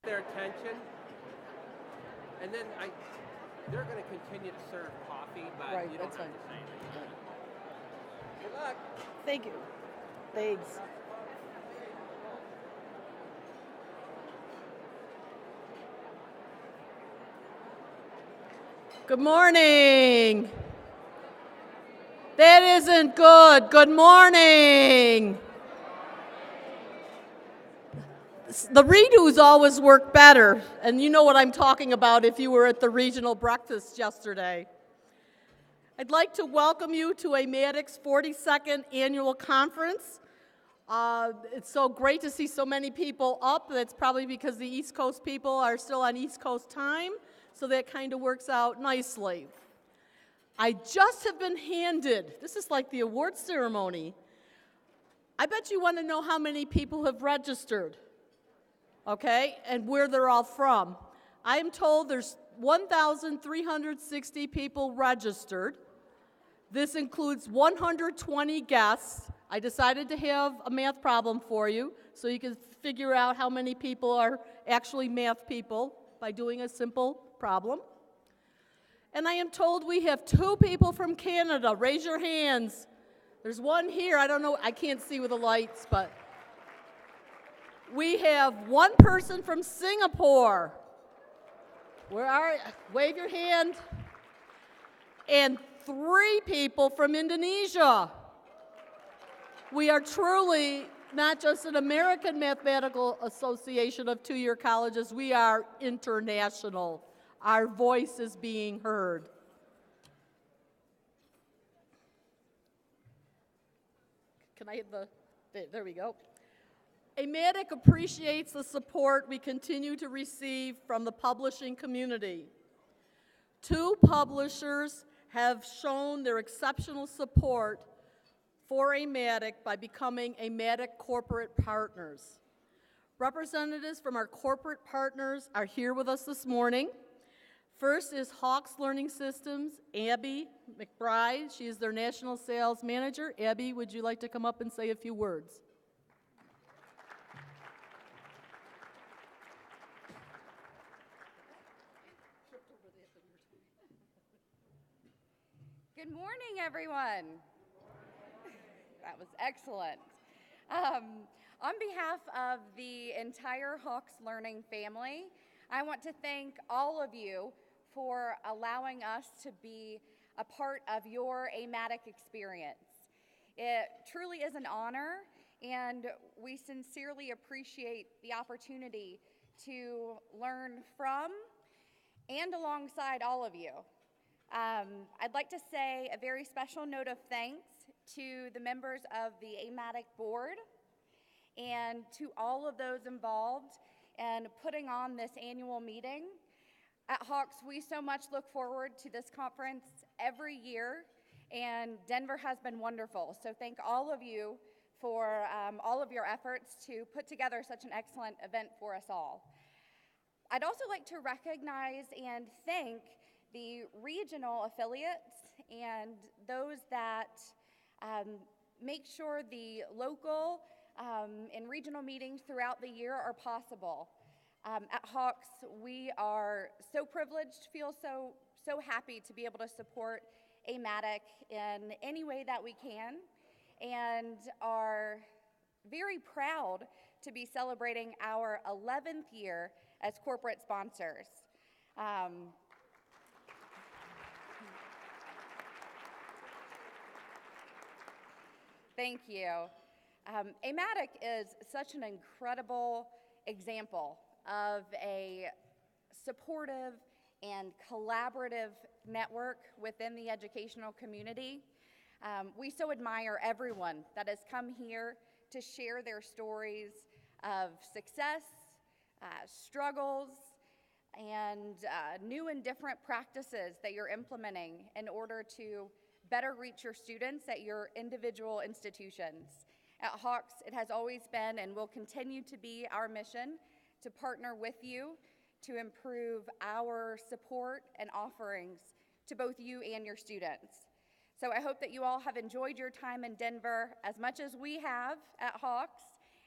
their attention, and then they're going to continue to serve coffee, but Right, you don't that's have fine. to say anything. Good luck. Thank you. Thanks. Good morning. That isn't good. Good morning. The redos always work better, and you know what I'm talking about if you were at the regional breakfast yesterday. I'd like to welcome you to AMATYC's 42nd annual conference. It's so great to see so many people up. That's probably because the East Coast people are still on East Coast time, so that kind of works out nicely. I just have been handed, this is like the award ceremony. I bet you want to know how many people have registered, okay, and where they're all from. I am told there's 1,360 people registered. This includes 120 guests. I decided to have a math problem for you so you can figure out how many people are actually math people by doing a simple problem. And I am told we have 2 people from Canada. Raise your hands. There's one here. I don't know. I can't see with the lights, but we have 1 person from Singapore. Where are you? Wave your hand. And 3 people from Indonesia. We are truly not just an American Mathematical Association of 2-year colleges, we are international. Our voice is being heard. Can I hit there we go. AMATYC appreciates the support we continue to receive from the publishing community. 2 publishers have shown their exceptional support for AMATYC by becoming AMATYC corporate partners. Representatives from our corporate partners are here with us this morning. First is Hawks Learning Systems, Abby McBride. She is their national sales manager. Abby, would you like to come up and say a few words? Good morning, everyone. That was excellent. On behalf of the entire Hawks Learning family, I want to thank all of you for allowing us to be a part of your AMATYC experience. It truly is an honor, and we sincerely appreciate the opportunity to learn from and alongside all of you. I'd like to say a very special note of thanks to the members of the AMATYC board and to all of those involved in putting on this annual meeting. At Hawks, we so much look forward to this conference every year, and Denver has been wonderful. So thank all of you for all of your efforts to put together such an excellent event for us all. I'd also like to recognize and thank the regional affiliates and those that make sure the local and regional meetings throughout the year are possible. At Hawks, we are so privileged, feel so happy to be able to support AMATYC in any way that we can, and are very proud to be celebrating our 11th year as corporate sponsors. Thank you. AMATYC is such an incredible example of a supportive and collaborative network within the educational community. We so admire everyone that has come here to share their stories of success, struggles, and new and different practices that you're implementing in order to better reach your students at your individual institutions. At Hawks, it has always been and will continue to be our mission to partner with you to improve our support and offerings to both you and your students. So I hope that you all have enjoyed your time in Denver as much as we have at Hawks,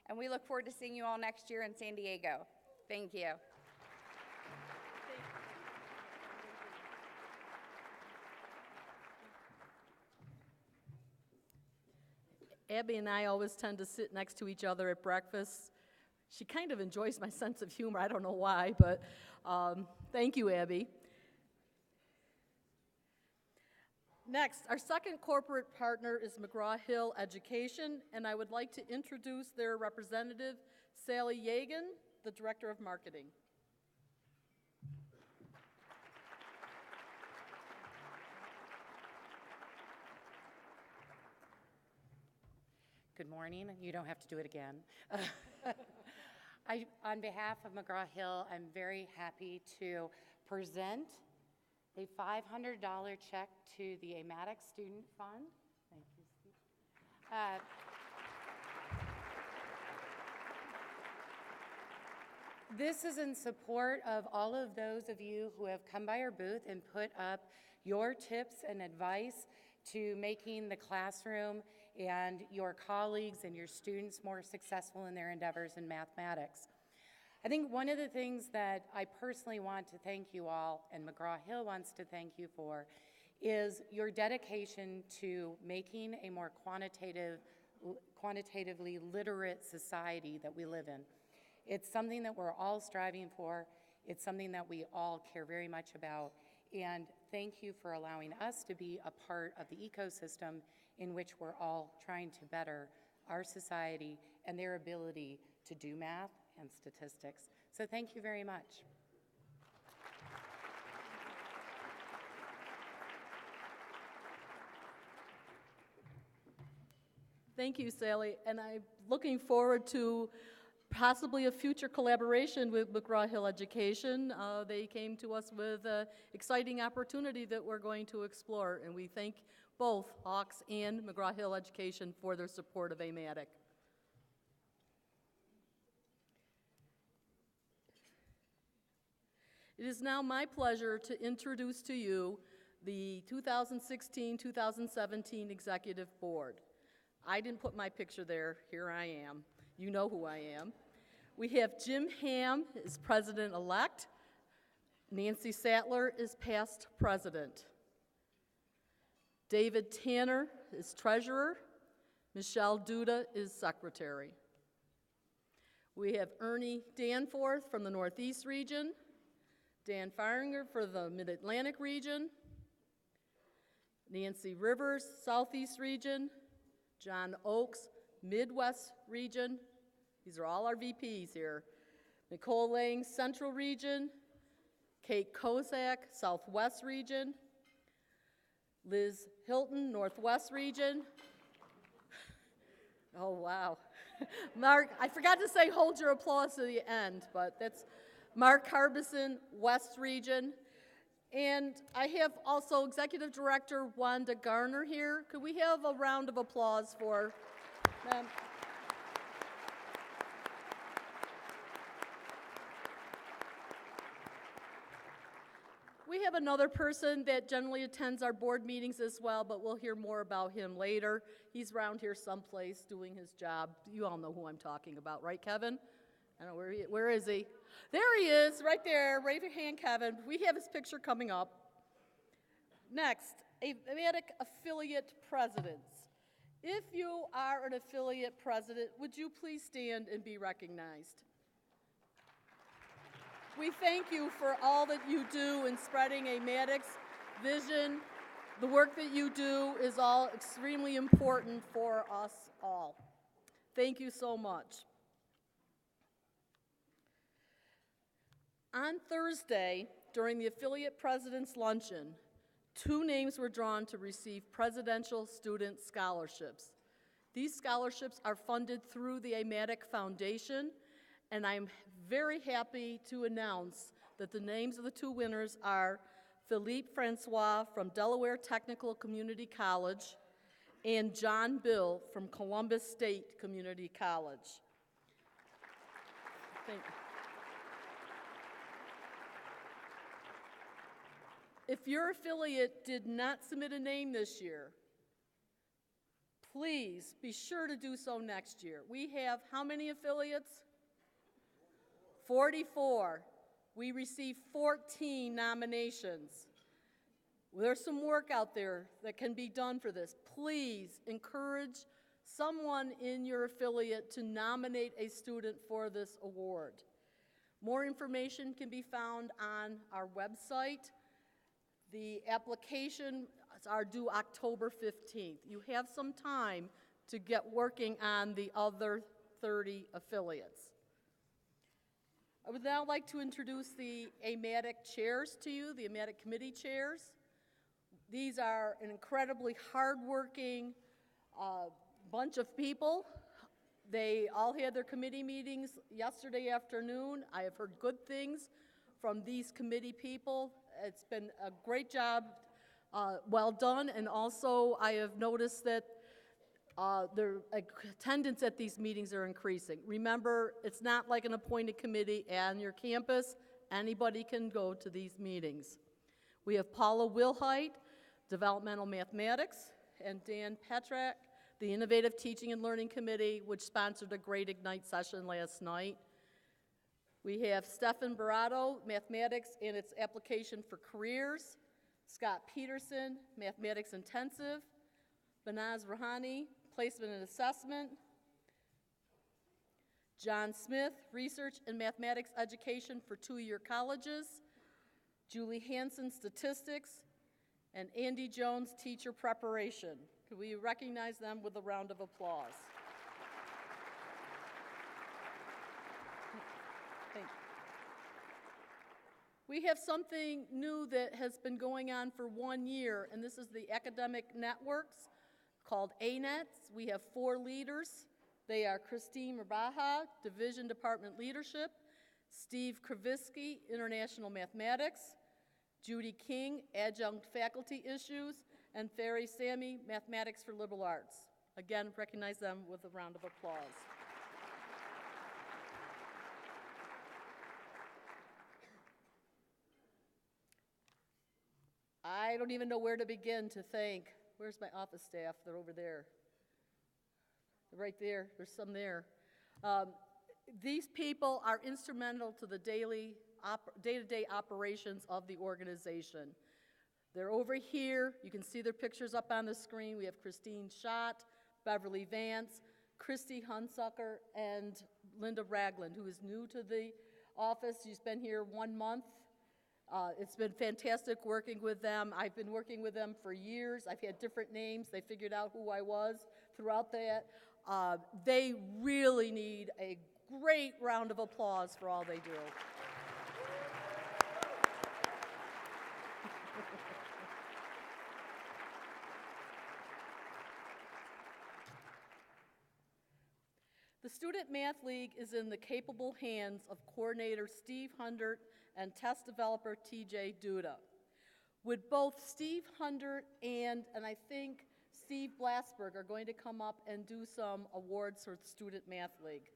and we look forward to seeing you all next year in San Diego. Thank you. Abby and I always tend to sit next to each other at breakfast. She kind of enjoys my sense of humor. I don't know why, but thank you, Abby. Next, our second corporate partner is McGraw-Hill Education, and I would like to introduce their representative, Sally Yagan, the Director of Marketing. Good morning. You don't have to do it again. On behalf of McGraw-Hill, I'm very happy to present a $500 check to the AMATYC Student Fund. Thank you, Steve. This is in support of all of those of you who have come by our booth and put up your tips and advice to making the classroom and your colleagues and your students more successful in their endeavors in mathematics. I think one of the things that I personally want to thank you all, and McGraw-Hill wants to thank you for, is your dedication to making a more quantitatively literate society that we live in. It's something that we're all striving for. It's something that we all care very much about. And thank you for allowing us to be a part of the ecosystem in which we're all trying to better our society and their ability to do math and statistics. So thank you very much. Thank you, Sally, and I'm looking forward to possibly a future collaboration with McGraw-Hill Education. They came to us with an exciting opportunity that we're going to explore, and we thank both Hawks and McGraw-Hill Education for their support of AMATYC. It is now my pleasure to introduce to you the 2016-2017 Executive Board. I didn't put my picture there. Here I am. You know who I am. We have Jim Ham as President-elect. Nancy Sattler is past President. David Tanner is Treasurer. Michelle Duda is Secretary. We have Ernie Danforth from the Northeast region, Dan Faringer for the Mid-Atlantic region, Nancy Rivers, Southeast region, John Oakes, Midwest region. These are all our VPs here. Nicole Lang, Central region, Kate Kozak, Southwest region, Liz Hilton, Northwest region. Oh, wow. Mark, I forgot to say hold your applause to the end, but that's Mark Harbison, West region. And I have also Executive Director Wanda Garner here. Could we have a round of applause for them? We have another person that generally attends our board meetings as well, but we'll hear more about him later. He's around here someplace doing his job. You all know who I'm talking about, right, Kevin? I don't know, where is he? There he is, right there. Raise your hand, Kevin. We have his picture coming up. Next, AMATYC affiliate presidents. If you are an affiliate president, would you please stand and be recognized? We thank you for all that you do in spreading AMATYC's vision. The work that you do is all extremely important for us all. Thank you so much. On Thursday, during the Affiliate President's Luncheon, 2 names were drawn to receive Presidential Student Scholarships. These scholarships are funded through the AMATYC Foundation, and I'm very happy to announce that the names of the 2 winners are Philippe Francois from Delaware Technical Community College and John Bill from Columbus State Community College. Thank you. If your affiliate did not submit a name this year, please be sure to do so next year. We have how many affiliates? 44. We received 14 nominations. There's some work out there that can be done for this. Please encourage someone in your affiliate to nominate a student for this award. More information can be found on our website. The applications are due October 15th. You have some time to get working on the other 30 affiliates. I would now like to introduce the AMATYC chairs to you, the AMATYC committee chairs. These are an incredibly hardworking bunch of people. They all had their committee meetings yesterday afternoon. I have heard good things from these committee people. It's been a great job, well done, and also I have noticed that their attendance at these meetings are increasing. Remember, it's not like an appointed committee on your campus. Anybody can go to these meetings. We have Paula Wilhite, Developmental Mathematics, and Dan Petrak, the Innovative Teaching and Learning Committee, which sponsored a great Ignite session last night. We have Stefan Barato, Mathematics and its application for careers, Scott Peterson, Mathematics Intensive, Banaz Rahani, Placement and Assessment, John Smith, Research and Mathematics Education for two-year colleges, Julie Hansen, Statistics, and Andy Jones, Teacher Preparation. Could we recognize them with a round of applause? Thank you. We have something new that has been going on for 1 year, and this is the academic networks called ANETs. We have 4 leaders. They are Christine Rabaha, Division Department Leadership, Steve Kravisky, International Mathematics, Judy King, Adjunct Faculty Issues, and Ferry Sammy, Mathematics for Liberal Arts. Again, recognize them with a round of applause. I don't even know where to begin to thank. Where's my office staff? They're over there. They're right there. There's some there. These people are instrumental to the day-to-day operations of the organization. They're over here. You can see their pictures up on the screen. We have Christine Schott, Beverly Vance, Christy Hunsucker, and Linda Ragland, who is new to the office. She's been here 1 month. It's been fantastic working with them. I've been working with them for years. I've had different names. They figured out who I was throughout that. They really need a great round of applause for all they do. The Student Math League is in the capable hands of coordinator Steve Hundert and test developer TJ Duda. Would both Steve Hundert and I think Steve Blasberg are going to come up and do some awards for the Student Math League.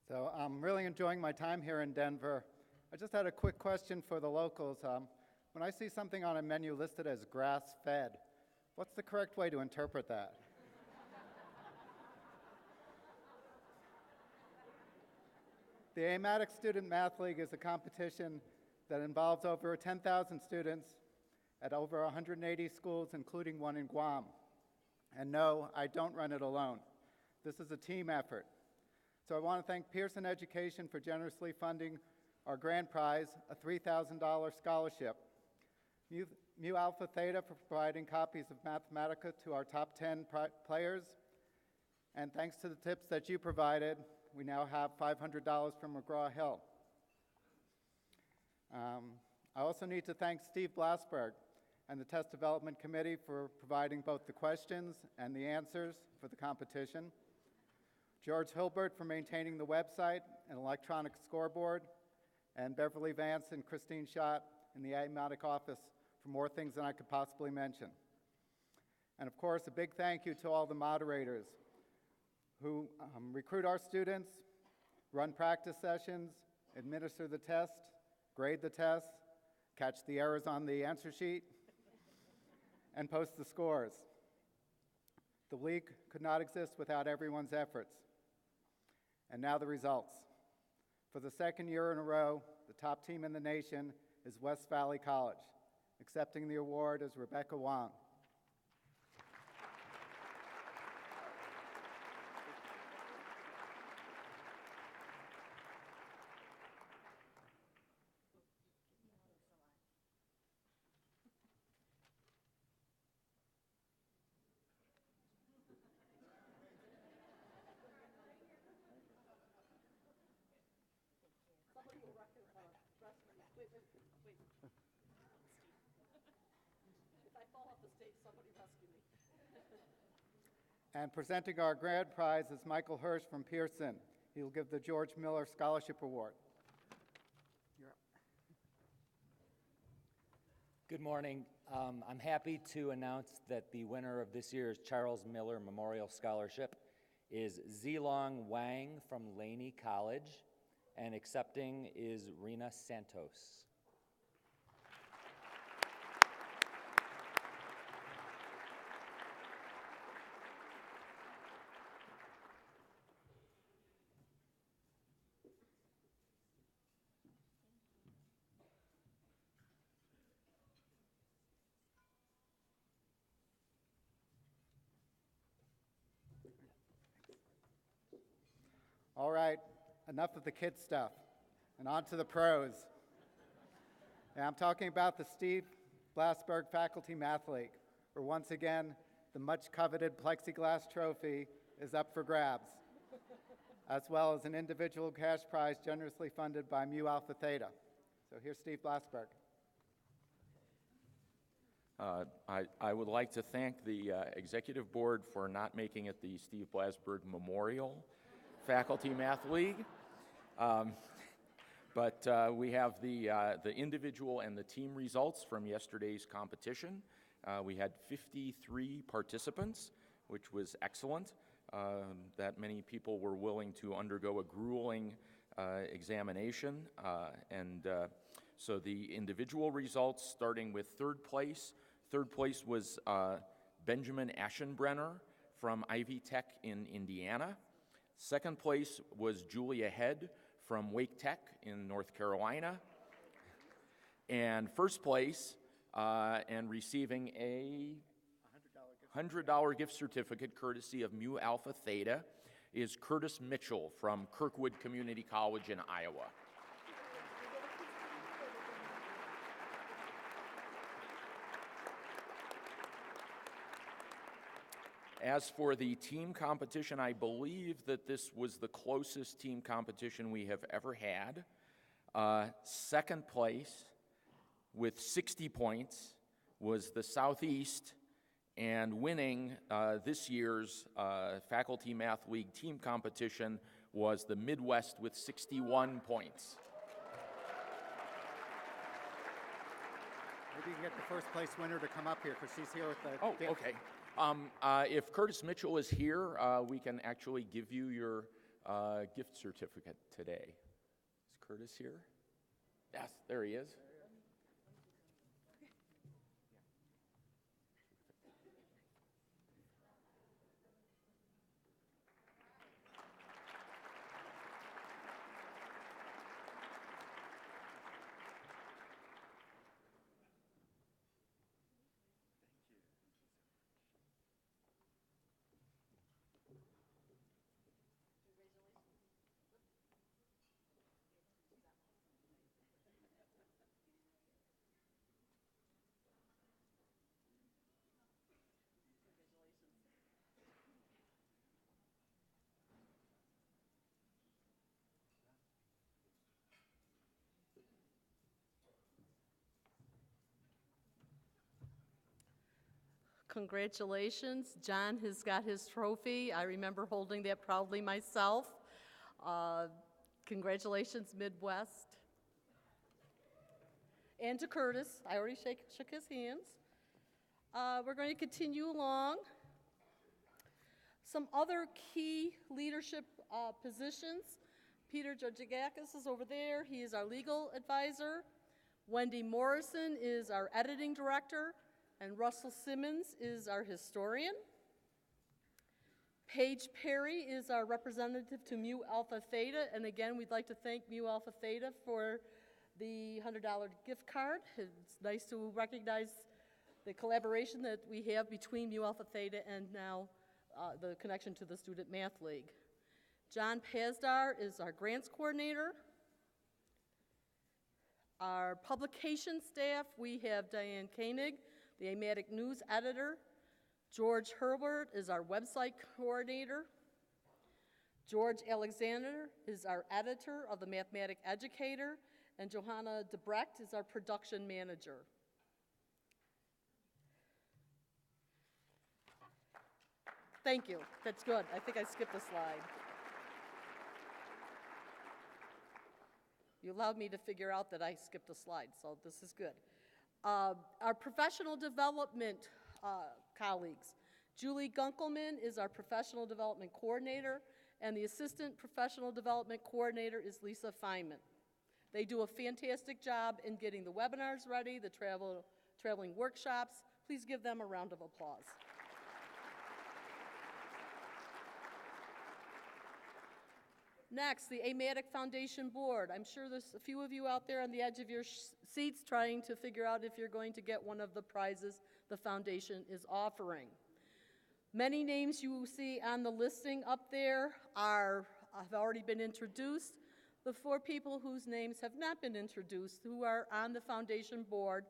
So I'm really enjoying my time here in Denver. I just had a quick question for the locals. When I see something on a menu listed as grass-fed, what's the correct way to interpret that? The AMATYC Student Math League is a competition that involves over 10,000 students at over 180 schools, including one in Guam. And no, I don't run it alone. This is a team effort. So I want to thank Pearson Education for generously funding our grand prize, a $3,000 scholarship. Mu Alpha Theta for providing copies of Mathematica to our top 10 players. And thanks to the tips that you provided, we now have $500 from McGraw-Hill. I also need to thank Steve Blasberg and the Test Development Committee for providing both the questions and the answers for the competition. George Hilbert for maintaining the website and electronic scoreboard, and Beverly Vance and Christine Schott in the AMATYC office for more things than I could possibly mention. And of course, a big thank you to all the moderators who recruit our students, run practice sessions, administer the test, grade the test, catch the errors on the answer sheet, and post the scores. The league could not exist without everyone's efforts. And now the results. For the second year in a row, the top team in the nation is West Valley College. Accepting the award is Rebecca Wong. And presenting our grand prize is Michael Hirsch from Pearson. He will give the George Miller Scholarship Award. You're up. Good morning. I'm happy to announce that the winner of this year's Charles Miller Memorial Scholarship is Zilong Wang from Laney College, and accepting is Rena Santos. All right, enough of the kid stuff, and on to the pros. And I'm talking about the Steve Blasberg Faculty Math League, where once again, the much coveted plexiglass trophy is up for grabs, as well as an individual cash prize generously funded by Mu Alpha Theta. So here's Steve Blasberg. I would like to thank the Executive Board for not making it the Steve Blasberg Memorial Faculty Math League. But we have the individual and the team results from yesterday's competition. We had 53 participants, which was excellent. That many people were willing to undergo a grueling examination. So the individual results, starting with third place. Third place was Benjamin Aschenbrenner from AMATYC in Indiana. Second place was Julia Head from Wake Tech in North Carolina. And first place, and receiving a $100 gift certificate courtesy of Mu Alpha Theta, is Curtis Mitchell from Kirkwood Community College in Iowa. As for the team competition, I believe that this was the closest team competition we have ever had. Second place with 60 points was the Southeast, and winning this year's Faculty Math League team competition was the Midwest with 61 points. Maybe you can get the first place winner to come up here, because she's here with the... Oh, okay. If Curtis Mitchell is here, we can actually give you your gift certificate today. Is Curtis here? Yes, there he is. Congratulations. John has got his trophy. I remember holding that proudly myself. Congratulations, Midwest. And to Curtis. I already shook his hands. We're going to continue along. Some other key leadership positions. Peter Georgakis is over there. He is our legal advisor. Wendy Morrison is our editing director, and Russell Simmons is our historian. Paige Perry is our representative to Mu Alpha Theta, and again, we'd like to thank Mu Alpha Theta for the $100 gift card. It's nice to recognize the collaboration that we have between Mu Alpha Theta and now the connection to the Student Math League. John Pazdar is our grants coordinator. Our publication staff, we have Diane Koenig, the AMATYC News editor. George Herbert is our website coordinator. George Alexander is our editor of the Mathematic Educator, and Johanna Debrecht is our production manager. Thank you. That's good. I think I skipped a slide. You allowed me to figure out that I skipped a slide, so this is good. Our professional development colleagues. Julie Gunkelman is our professional development coordinator, and the assistant professional development coordinator is Lisa Feynman. They do a fantastic job in getting the webinars ready, the traveling workshops. Please give them a round of applause. Next, the AMATYC Foundation Board. I'm sure there's a few of you out there on the edge of your seats trying to figure out if you're going to get one of the prizes the foundation is offering. Many names you see on the listing up there have already been introduced. The 4 people whose names have not been introduced who are on the foundation board: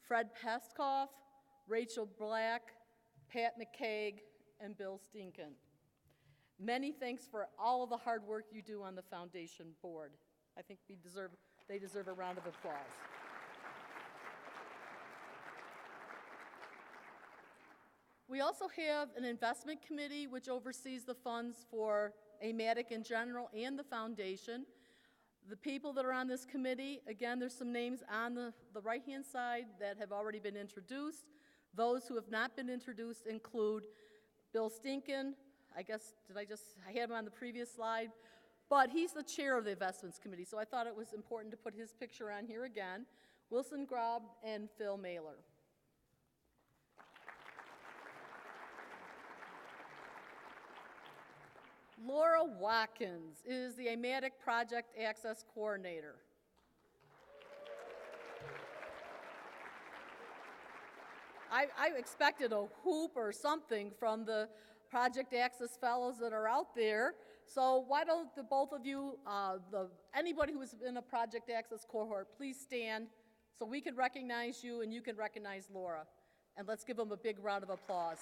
Fred Peskoff, Rachel Black, Pat McCaig, and Bill Stinken. Many thanks for all of the hard work you do on the foundation board. I think they deserve a round of applause. We also have an investment committee which oversees the funds for AMATYC in general and the foundation. The people that are on this committee, again, there's some names on the right-hand side that have already been introduced. Those who have not been introduced include Bill Stinken. I had him on the previous slide, but he's the chair of the Investments Committee, so I thought it was important to put his picture on here again. Wilson Grob and Phil Mailer. Laura Watkins is the AMATYC Project Access Coordinator. I expected a whoop or something from the Project Access fellows that are out there. So why don't the both of you, anybody who's in a Project Access cohort, please stand so we can recognize you and you can recognize Laura. And let's give them a big round of applause.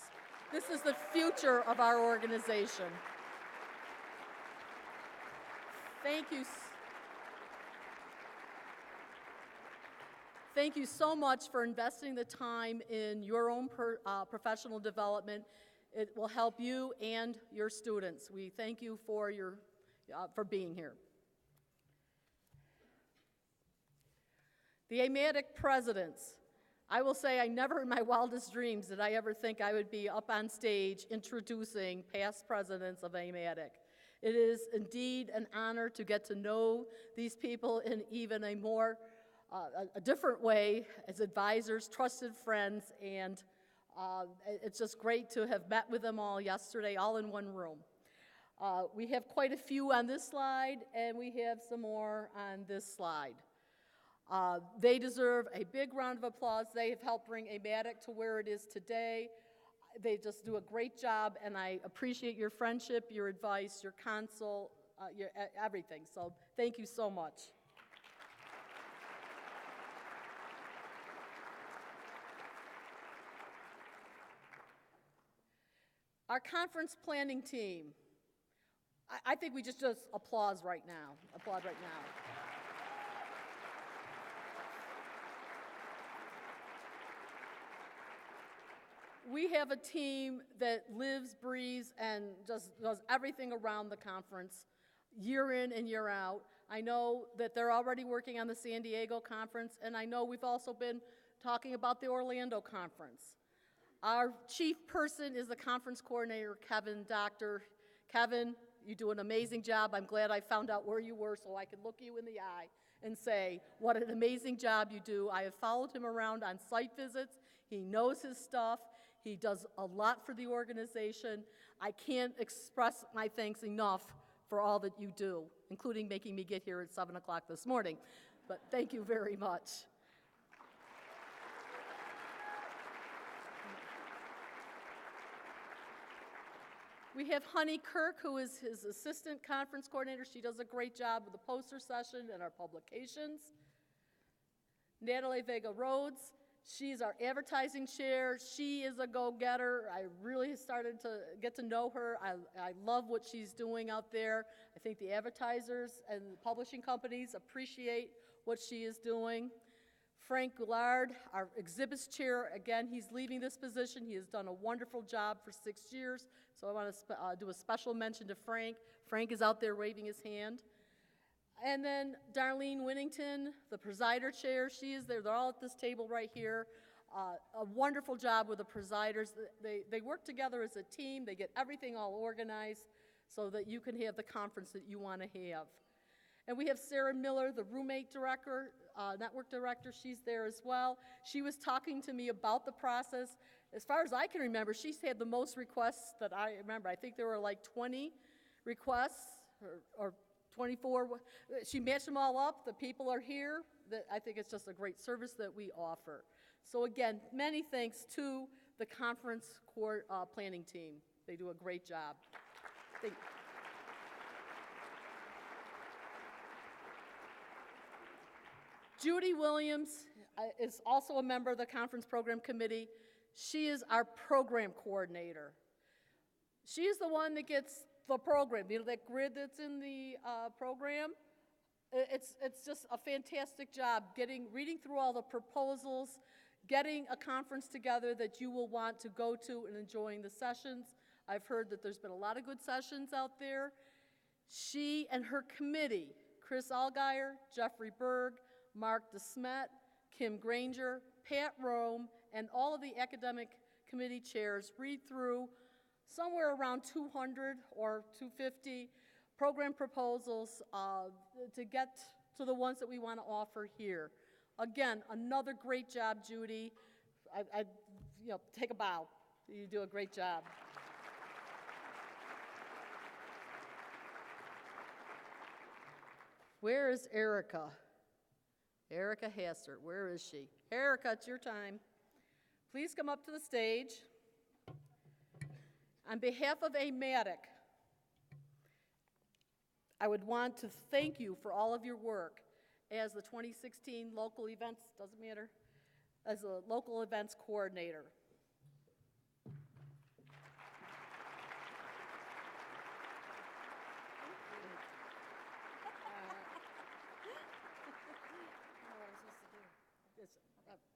This is the future of our organization. Thank you. Thank you so much for investing the time in your own professional development. It will help you and your students. We thank you for being here. The AMATYC presidents. I will say I never in my wildest dreams did I ever think I would be up on stage introducing past presidents of AMATYC. It is indeed an honor to get to know these people in even a more, a different way as advisors, trusted friends, and it's just great to have met with them all yesterday, all in one room. We have quite a few on this slide, and we have some more on this slide. They deserve a big round of applause. They have helped bring AMATYC to where it is today. They just do a great job, and I appreciate your friendship, your advice, your counsel, your everything. So thank you so much. Our conference planning team. I think we just applause right now. Applaud right now. We have a team that lives, breathes, and just does everything around the conference, year in and year out. I know that they're already working on the San Diego conference, and I know we've also been talking about the Orlando conference. Our chief person is the conference coordinator, Kevin Doctor. Kevin, you do an amazing job. I'm glad I found out where you were so I could look you in the eye and say, what an amazing job you do. I have followed him around on site visits. He knows his stuff. He does a lot for the organization. I can't express my thanks enough for all that you do, including making me get here at 7 o'clock this morning. But thank you very much. We have Honey Kirk, who is his assistant conference coordinator. She does a great job with the poster session and our publications. Natalie Vega Rhodes, she's our advertising chair. She is a go-getter. I really started to get to know her. I love what she's doing out there. I think the advertisers and the publishing companies appreciate what she is doing. Frank Goulard, our exhibits chair, again, he's leaving this position. He has done a wonderful job for 6 years, so I want to do a special mention to Frank. Frank is out there waving his hand. And then Darlene Winnington, the presider chair, she is there. They're all at this table right here. A wonderful job with the presiders. They work together as a team. They get everything all organized so that you can have the conference that you want to have. And we have Sarah Miller, the roommate director, network director. She's there as well. She was talking to me about the process. As far as I can remember, she's had the most requests that I remember. I think there were like 20 requests or 24. She matched them all up. The people are here. I think it's just a great service that we offer. So again, many thanks to the conference planning team. They do a great job. Thank you. Judy Williams is also a member of the conference program committee. She is our program coordinator. She is the one that gets the program, you know, that grid that's in the program. It's just a fantastic job reading through all the proposals, getting a conference together that you will want to go to and enjoying the sessions. I've heard that there's been a lot of good sessions out there. She and her committee, Chris Allgaier, Jeffrey Berg, Mark DeSmet, Kim Granger, Pat Rome, and all of the academic committee chairs read through somewhere around 200 or 250 program proposals to get to the ones that we want to offer here. Again, another great job, Judy. Take a bow. You do a great job. Where is Erica? Erica Hassert, where is she? Erica, it's your time. Please come up to the stage. On behalf of AMATYC, I would want to thank you for all of your work as the 2016 local events, doesn't matter, as a local events coordinator.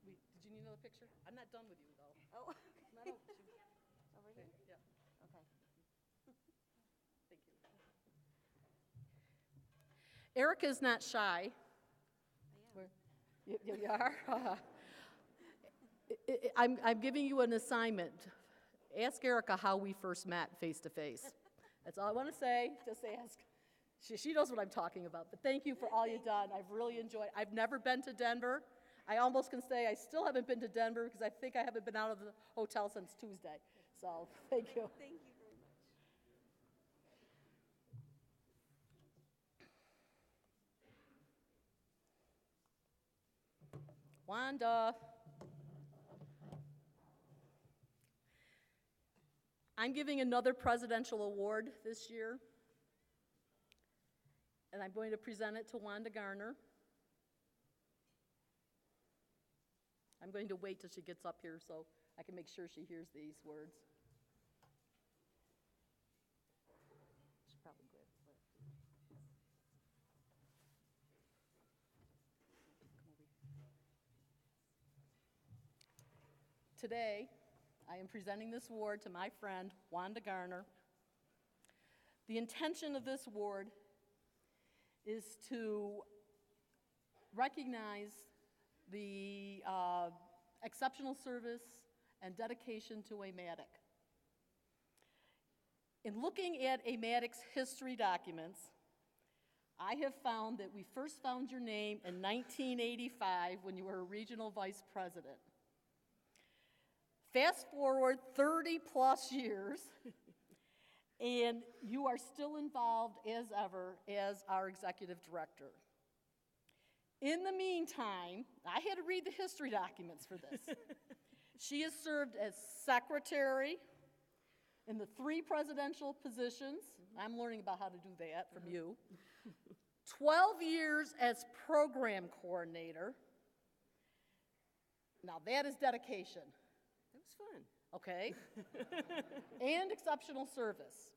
Did you need another picture? I'm not done with you, though. Oh, No. over here? Yeah. Okay. Thank you. Erica is not shy. You are? I'm giving you an assignment. Ask Erica how we first met face to face. That's all I want to say. Just ask. She knows what I'm talking about. But thank you for all you've done. I've really enjoyed it. I've never been to Denver. I almost can say I still haven't been to Denver because I think I haven't been out of the hotel since Tuesday. So thank you. Thank you very much. Wanda. I'm giving another presidential award this year, and I'm going to present it to Wanda Garner. I'm going to wait till she gets up here so I can make sure she hears these words. Should probably grab it. Today, I am presenting this award to my friend, Wanda Garner. The intention of this award is to recognize the exceptional service and dedication to AMATYC. In looking at AMATYC's history documents, I have found that we first found your name in 1985 when you were a regional vice president. Fast forward 30 plus years, and you are still involved as ever as our executive director. In the meantime, I had to read the history documents for this. She has served as secretary in the 3 presidential positions. I'm learning about how to do that from you. 12 years as program coordinator. Now that is dedication. That was fun. Okay? And exceptional service.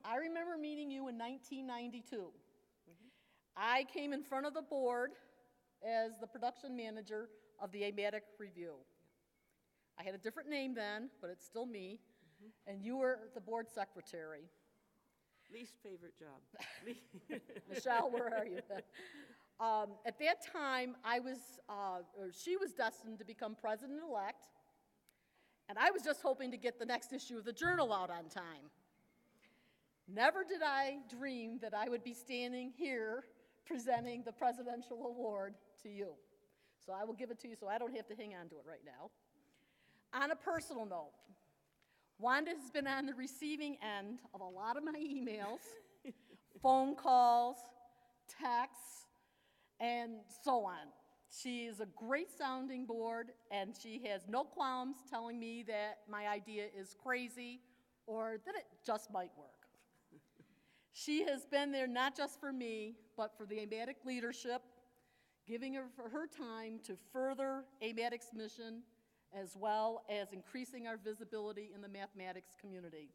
I remember meeting you in 1992. I came in front of the board as the production manager of the AMATYC Review. I had a different name then, but it's still me, and you were the board secretary. Least favorite job. Michelle, where are you? At that time, she was destined to become president-elect, and I was just hoping to get the next issue of the Journal out on time. Never did I dream that I would be standing here presenting the Presidential Award to you. So I will give it to you so I don't have to hang on to it right now. On a personal note, Wanda has been on the receiving end of a lot of my emails, phone calls, texts, and so on. She is a great sounding board, and she has no qualms telling me that my idea is crazy or that it just might work. She has been there not just for me, but for the AMATYC leadership, giving her time to further AMATYC's mission, as well as increasing our visibility in the mathematics community.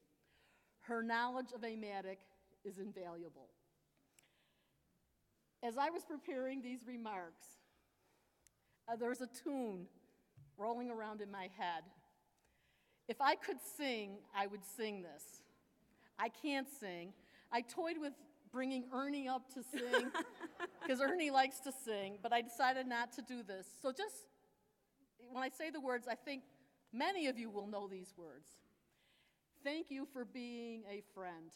Her knowledge of AMATYC is invaluable. As I was preparing these remarks, there's a tune rolling around in my head. If I could sing, I would sing this. I can't sing. I toyed with bringing Ernie up to sing, because Ernie likes to sing, but I decided not to do this. So just, when I say the words, I think many of you will know these words. Thank you for being a friend.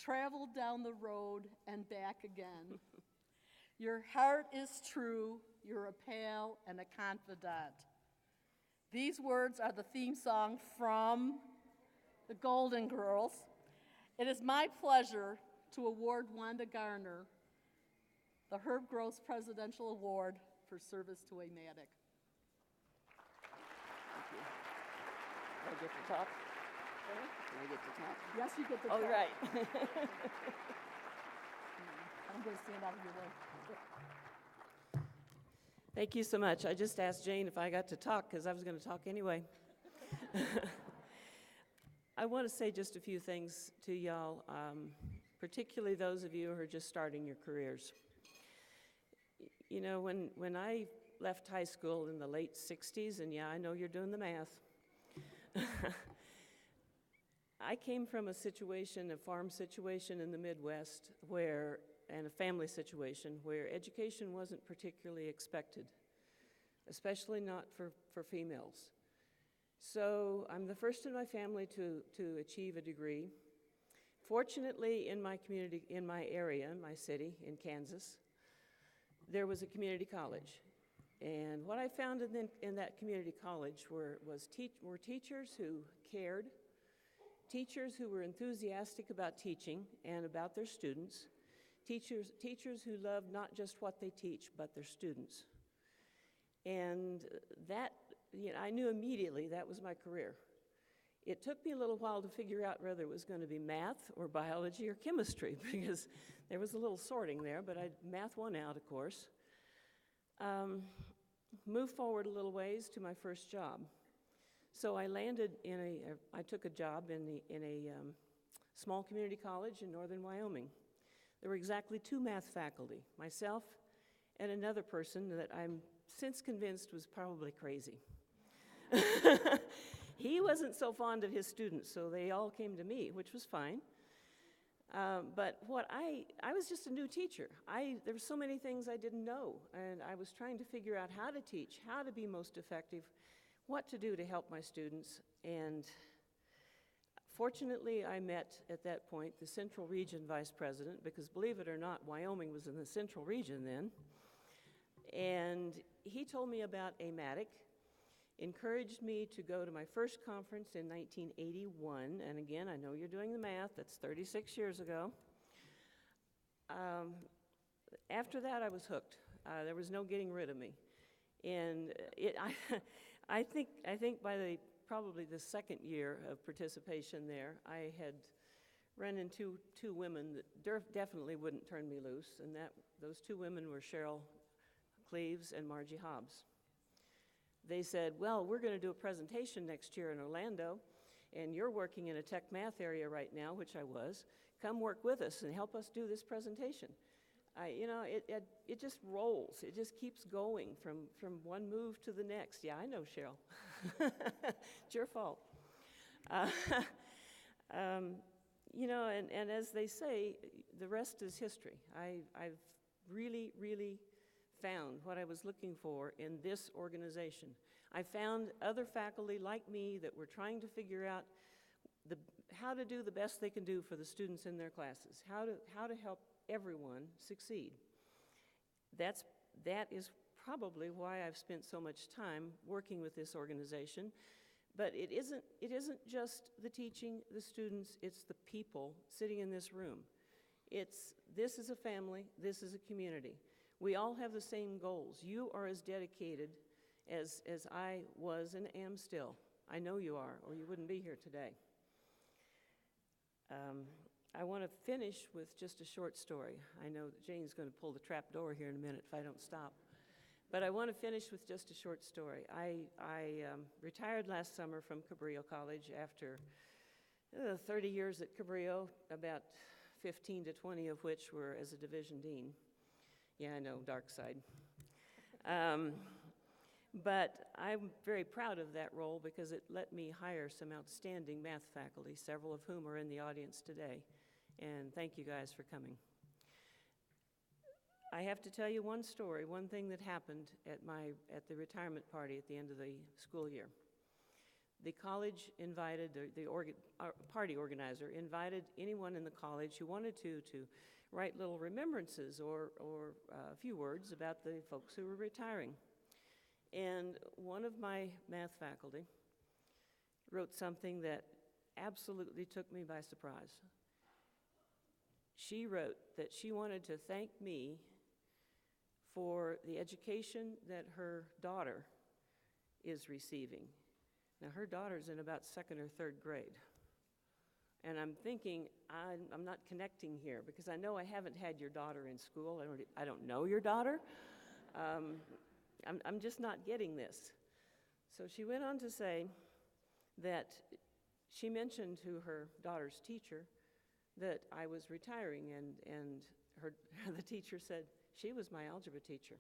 Traveled down the road and back again. Your heart is true, you're a pal and a confidant. These words are the theme song from the Golden Girls. It is my pleasure to award Wanda Garner the Herb Gross Presidential Award for service to AMATYC. Thank you. Do I get to talk? Do I get to talk? Yes, you get the All talk. right. I'm going to stand out of your way. Thank you so much. I just asked Jane if I got to talk because I was going to talk anyway. I want to say just a few things to y'all, particularly those of you who are just starting your careers. You know, when I left high school in the late 60s, and yeah, I know you're doing the math, I came from a situation, a farm situation in the Midwest, and a family situation where education wasn't particularly expected, especially not for females. So I'm the first in my family to achieve a degree. Fortunately, in my community, in my area, in my city, in Kansas, there was a community college. And what I found in that community college were teachers who cared, teachers who were enthusiastic about teaching and about their students, teachers who loved not just what they teach, but their students. And that, you know, I knew immediately that was my career. It took me a little while to figure out whether it was going to be math or biology or chemistry, because there was a little sorting there, but math won out, of course. Moved forward a little ways to my first job. So I landed I took a job in a small community college in northern Wyoming. There were exactly 2 math faculty, myself and another person that I'm since convinced was probably crazy. He wasn't so fond of his students, so they all came to me, which was fine. But I was just a new teacher. There were so many things I didn't know, and I was trying to figure out how to teach, how to be most effective, what to do to help my students. And fortunately, I met at that point the Central Region Vice President, because believe it or not, Wyoming was in the Central Region then. And he told me about AMATYC, encouraged me to go to my first conference in 1981, and again, I know you're doing the math, that's 36 years ago. After that, I was hooked. There was no getting rid of me. And I think by probably the second year of participation there, I had run into two women that definitely wouldn't turn me loose, and those two women were Cheryl Cleaves and Margie Hobbs. They said, well, we're going to do a presentation next year in Orlando, and you're working in a tech math area right now, which I was. Come work with us and help us do this presentation. It just rolls. It just keeps going from one move to the next. Yeah, I know, Cheryl. It's your fault. And as they say, the rest is history. I've really, really found what I was looking for in this organization. I found other faculty like me that were trying to figure out how to do the best they can do for the students in their classes, how to help everyone succeed. That is probably why I've spent so much time working with this organization. But it isn't just the teaching, the students, it's the people sitting in this room. This is a family, this is a community. We all have the same goals. You are as dedicated as I was and am still. I know you are, or you wouldn't be here today. I want to finish with just a short story. I know that Jane's going to pull the trap door here in a minute if I don't stop. But I want to finish with just a short story. I retired last summer from Cabrillo College after 30 years at Cabrillo, about 15 to 20 of which were as a division dean. Yeah, I know, dark side. But I'm very proud of that role because it let me hire some outstanding math faculty, several of whom are in the audience today. And thank you guys for coming. I have to tell you one story, one thing that happened at the retirement party at the end of the school year. The college invited, party organizer invited anyone in the college who wanted to write little remembrances or a few words about the folks who were retiring. And one of my math faculty wrote something that absolutely took me by surprise. She wrote that she wanted to thank me for the education that her daughter is receiving. Now, her daughter's in about second or third grade. And I'm thinking, I'm not connecting here because I know I haven't had your daughter in school. I don't know your daughter. I'm just not getting this. So she went on to say that she mentioned to her daughter's teacher that I was retiring, and the teacher said, she was my algebra teacher.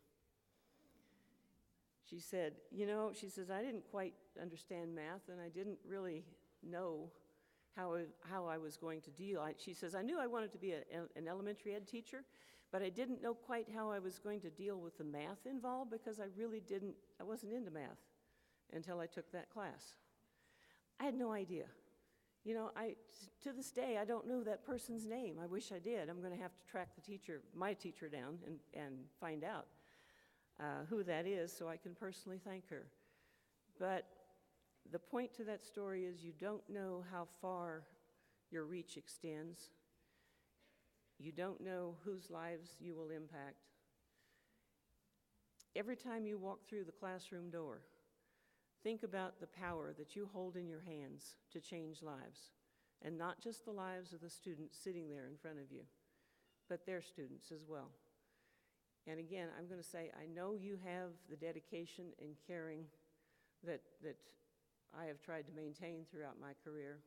She said, she says, I didn't quite understand math, and I didn't really know how I was going to deal. She says, I knew I wanted to be an elementary ed teacher, but I didn't know quite how I was going to deal with the math involved because I wasn't into math until I took that class. I had no idea. To this day, I don't know that person's name. I wish I did. I'm going to have to track my teacher down and find out who that is so I can personally thank her. But the point to that story is you don't know how far your reach extends. You don't know whose lives you will impact. Every time you walk through the classroom door, think about the power that you hold in your hands to change lives, and not just the lives of the students sitting there in front of you, but their students as well. And again, I'm going to say, I know you have the dedication and caring that I have tried to maintain throughout my career.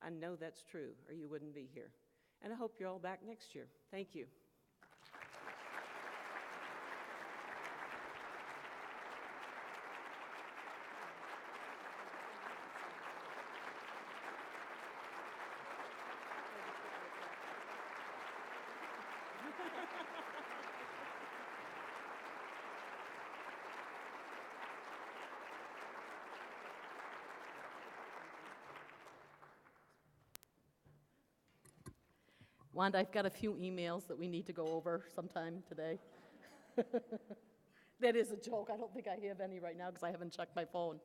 I know that's true, or you wouldn't be here. And I hope you're all back next year. Thank you. Wanda, I've got a few emails that we need to go over sometime today. That is a joke. I don't think I have any right now because I haven't checked my phone.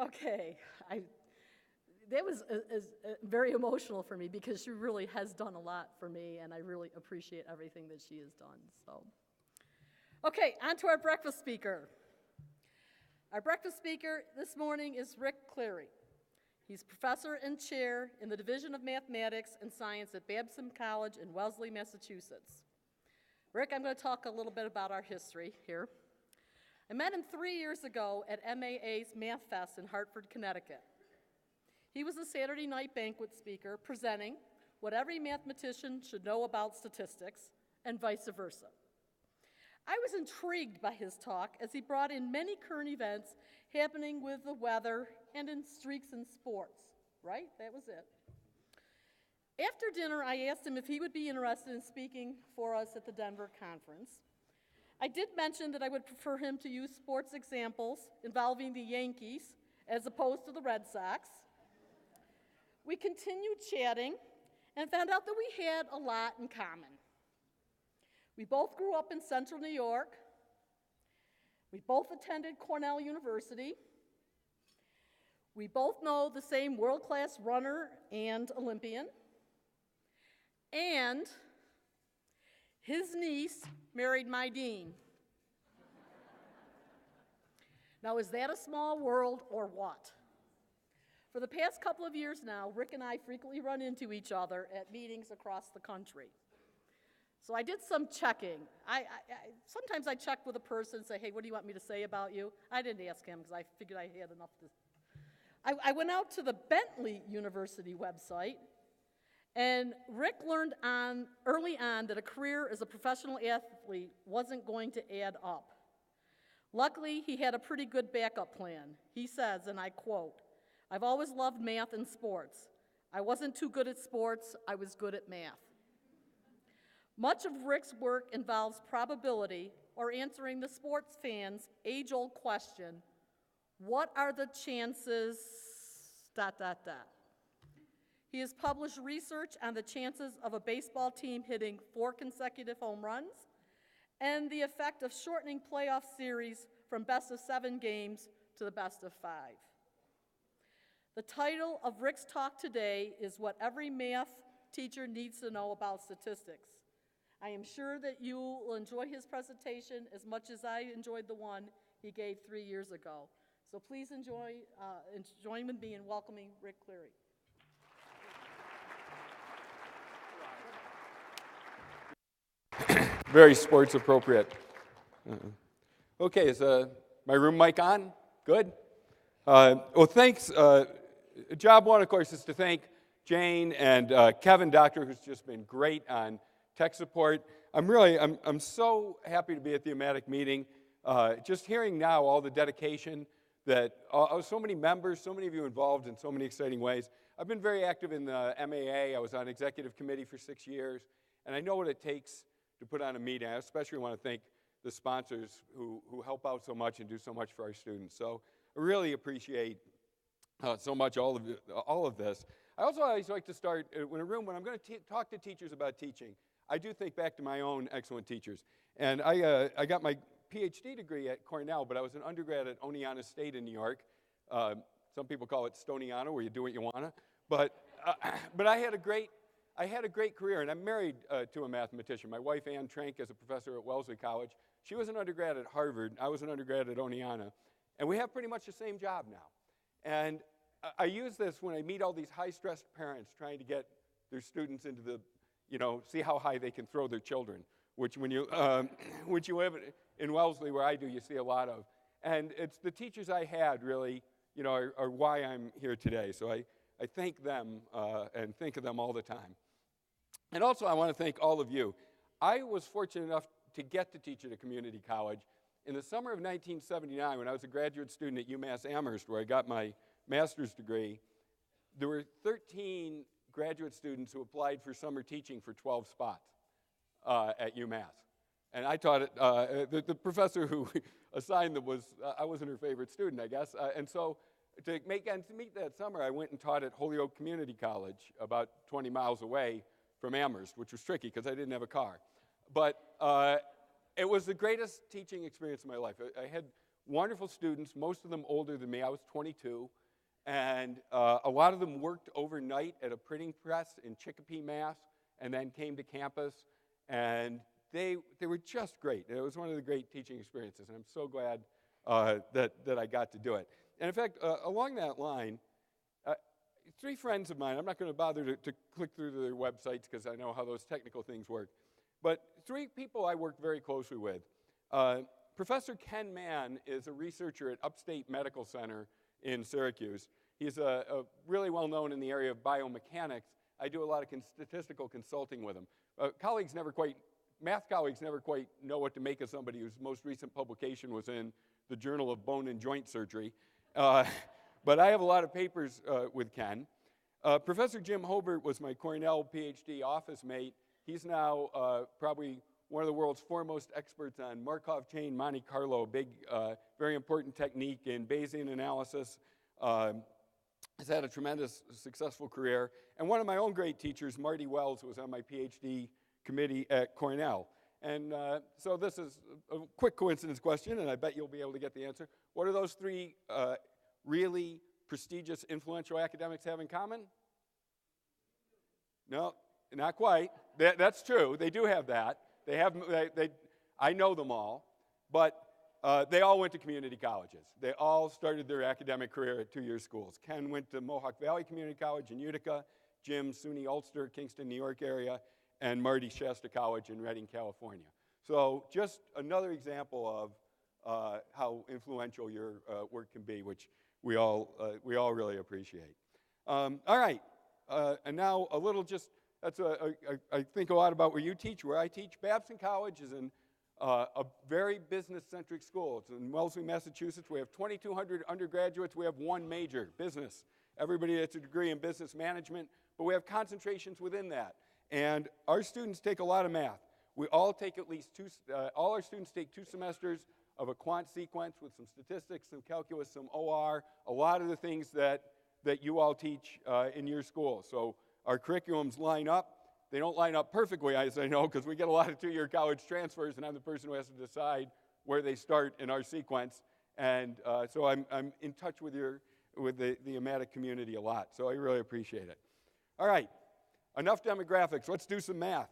Okay, that was very emotional for me because she really has done a lot for me, and I really appreciate everything that she has done. So, okay, on to our breakfast speaker. Our breakfast speaker this morning is Rick Cleary. He's professor and chair in the Division of Mathematics and Science at Babson College in Wellesley, Massachusetts. Rick, I'm going to talk a little bit about our history here. I met him 3 years ago at MAA's Math Fest in Hartford, Connecticut. He was a Saturday night banquet speaker presenting what every mathematician should know about statistics and vice versa. I was intrigued by his talk as he brought in many current events happening with the weather and in streaks in sports, right? That was it. After dinner, I asked him if he would be interested in speaking for us at the Denver conference. I did mention that I would prefer him to use sports examples involving the Yankees as opposed to the Red Sox. We continued chatting and found out that we had a lot in common. We both grew up in Central New York. We both attended Cornell University. We both know the same world-class runner and Olympian. And his niece married my dean. Now, is that a small world or what? For the past couple of years now, Rick and I frequently run into each other at meetings across the country. So I did some checking. Sometimes I check with a person and say, hey, what do you want me to say about you? I didn't ask him because I figured I had enough to. I went out to the Bentley University website, and Rick learned early on that a career as a professional athlete wasn't going to add up. Luckily, he had a pretty good backup plan. He says, and I quote, "I've always loved math and sports. I wasn't too good at sports, I was good at math." Much of Rick's work involves probability or answering the sports fans' age-old question, what are the chances, ... He has published research on the chances of a baseball team hitting 4 consecutive home runs and the effect of shortening playoff series from best-of-7 games to the best-of-5. The title of Rick's talk today is What Every Math Teacher Needs to Know About Statistics. I am sure that you will enjoy his presentation as much as I enjoyed the one he gave 3 years ago. So please join with me in welcoming Rick Cleary. Very sports appropriate. Okay, is my room mic on? Good? Well, thanks. Job one, of course, is to thank Jane and Kevin Doctor, who's just been great on tech support. I'm so happy to be at the AMATYC meeting. Just hearing now all the dedication that so many members, so many of you involved in so many exciting ways. I've been very active in the MAA. I was on executive committee for 6 years, and I know what it takes to put on a meeting. I especially want to thank the sponsors who help out so much and do so much for our students. So I really appreciate so much all of this. I also always like to start when I'm going to talk to teachers about teaching. I do think back to my own excellent teachers. And I got my PhD degree at Cornell, but I was an undergrad at Oneonta State in New York. Some people call it Stoniana, where you do what you want to. But I had a great career, and I'm married to a mathematician. My wife, Ann Trank, is a professor at Wellesley College. She was an undergrad at Harvard. I was an undergrad at Oneonta. And we have pretty much the same job now. And I use this when I meet all these high-stressed parents trying to get their students into the, see how high they can throw their children, which when you live in Wellesley, where I do, you see a lot of. And it's the teachers I had really, are why I'm here today. So I thank them and think of them all the time. And also, I want to thank all of you. I was fortunate enough to get to teach at a community college. In the summer of 1979, when I was a graduate student at UMass Amherst, where I got my master's degree, there were 13 graduate students who applied for summer teaching for 12 spots at UMass. And I taught it, the professor who assigned them I wasn't her favorite student, I guess. And so to make ends meet that summer, I went and taught at Holyoke Community College, about 20 miles away from Amherst, which was tricky because I didn't have a car. But it was the greatest teaching experience of my life. I had wonderful students, most of them older than me. I was 22. And a lot of them worked overnight at a printing press in Chicopee, Mass., and then came to campus. And they were just great. It was one of the great teaching experiences, and I'm so glad that I got to do it. And in fact, along that line, 3 friends of mine, I'm not going to bother to click through their websites because I know how those technical things work, but 3 people I work very closely with. Professor Ken Mann is a researcher at Upstate Medical Center in Syracuse. He's a really well known in the area of biomechanics. I do a lot of statistical consulting with him. Math colleagues never quite know what to make of somebody whose most recent publication was in the Journal of Bone and Joint Surgery. But I have a lot of papers with Ken. Professor Jim Hobart was my Cornell PhD office mate. He's now probably one of the world's foremost experts on Markov chain Monte Carlo, big, very important technique in Bayesian analysis. Has had a tremendous, successful career. And one of my own great teachers, Marty Wells, was on my PhD committee at Cornell. And so this is a quick coincidence question, and I bet you'll be able to get the answer. What do those 3 really prestigious, influential academics have in common? No, not quite. That's true. They do have that. I know them all, but they all went to community colleges. They all started their academic career at 2-year schools. Ken went to Mohawk Valley Community College in Utica, Jim, SUNY Ulster, Kingston, New York area, and Marty, Shasta College in Redding, California. So just another example of how influential your work can be, which we all really appreciate. All right, and now a little just, I think a lot about where you teach. Where I teach, Babson College is a very business-centric school. It's in Wellesley, Massachusetts. We have 2,200 undergraduates. We have 1 major, business. Everybody gets a degree in business management, but we have concentrations within that. And our students take a lot of math. We all take at least 2, all our students take 2 semesters of a quant sequence with some statistics, some calculus, some OR, a lot of the things that you all teach in your school. So our curriculums line up. They don't line up perfectly, as I know, because we get a lot of 2-year college transfers, and I'm the person who has to decide where they start in our sequence. And so I'm in touch with the AMATYC community a lot, so I really appreciate it. All right, enough demographics. Let's do some math.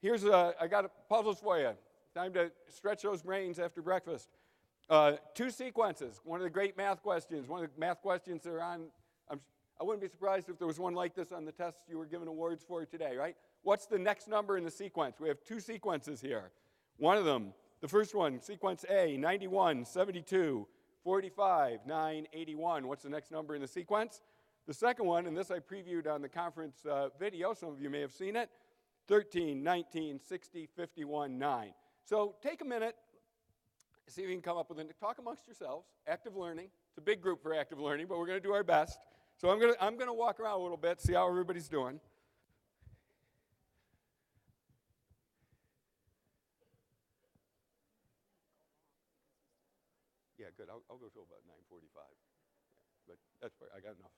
I got puzzles for you. Time to stretch those brains after breakfast. 2 sequences, one of the great math questions. One of the math questions that are on, I wouldn't be surprised if there was one like this on the tests you were given awards for today, right? What's the next number in the sequence? We have 2 sequences here. One of them, the first one, sequence A, 91, 72, 45, 9, 81. What's the next number in the sequence? The second one, and this I previewed on the conference video, some of you may have seen it, 13, 19, 60, 51, 9. So take a minute, see if you can come up with it. Talk amongst yourselves. Active learning. It's a big group for active learning, but we're going to do our best. So I'm going to walk around a little bit, see how everybody's doing. Yeah, good. I'll go till about 9:45. Yeah, but that's fine. I got enough.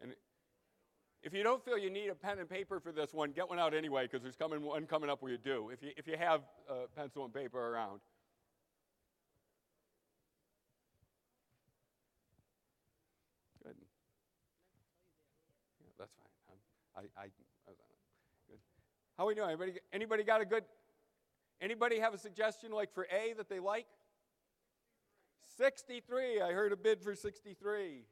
And if you don't feel you need a pen and paper for this one, get one out anyway, because there's one coming up where you do, if you have pencil and paper around. Good. Yeah, that's fine. Good. How are we doing? Anybody got a good, anybody have a suggestion like for A that they like? 63. I heard a bid for 63.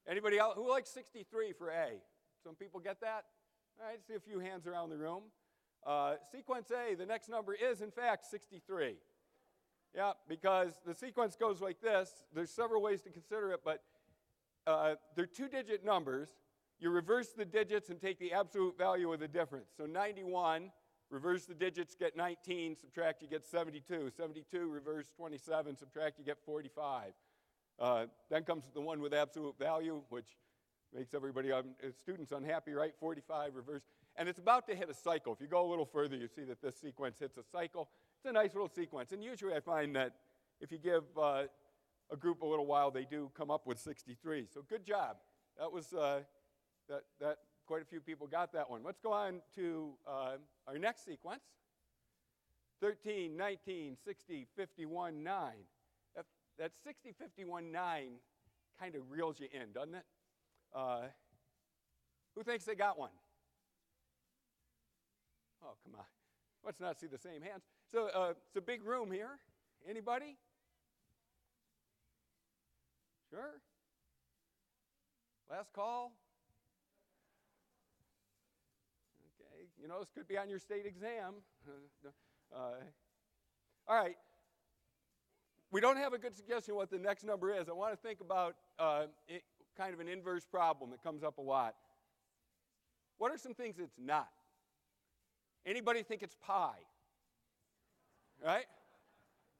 Anybody else? Who likes 63 for A? Some people get that? All right, see a few hands around the room. Sequence A, the next number is, in fact, 63. Yeah, because the sequence goes like this. There's several ways to consider it, but they're 2-digit numbers. You reverse the digits and take the absolute value of the difference. So 91, reverse the digits, get 19, subtract, you get 72. 72, reverse 27, subtract, you get 45. Then comes the one with absolute value, which makes everybody, students unhappy, right? 45, reverse. And it's about to hit a cycle. If you go a little further, you see that this sequence hits a cycle. It's a nice little sequence. And usually I find that if you give a group a little while, they do come up with 63. So good job. That was, that quite a few people got that one. Let's go on to our next sequence. 13, 19, 60, 51, 9. That 60, 51, 9 kind of reels you in, doesn't it? Who thinks they got one? Oh, come on. Let's not see the same hands. So it's a big room here. Anybody? Sure? Last call? Okay. You know, this could be on your state exam. All right. We don't have a good suggestion what the next number is. I want to think about kind of an inverse problem that comes up a lot. What are some things it's not? Anybody think it's pi? Right?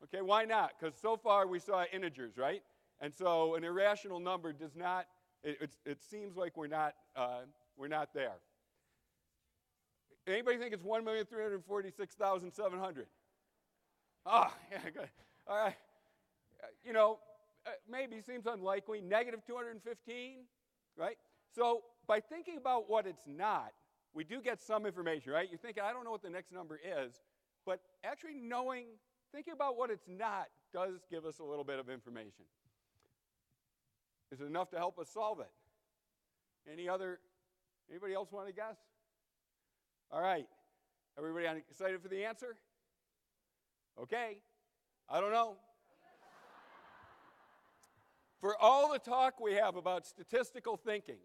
Okay, why not? Because so far we saw integers, right? And so an irrational number does not, it seems like we're not there. Anybody think it's 1,346,700? Ah, yeah, good. All right. You know, maybe seems unlikely. Negative 215, right? So by thinking about what it's not, we do get some information, right? You're thinking, I don't know what the next number is, but actually thinking about what it's not does give us a little bit of information. Is it enough to help us solve it? Anybody else want to guess? All right. Everybody excited for the answer? Okay. I don't know. For all the talk we have about statistical thinking,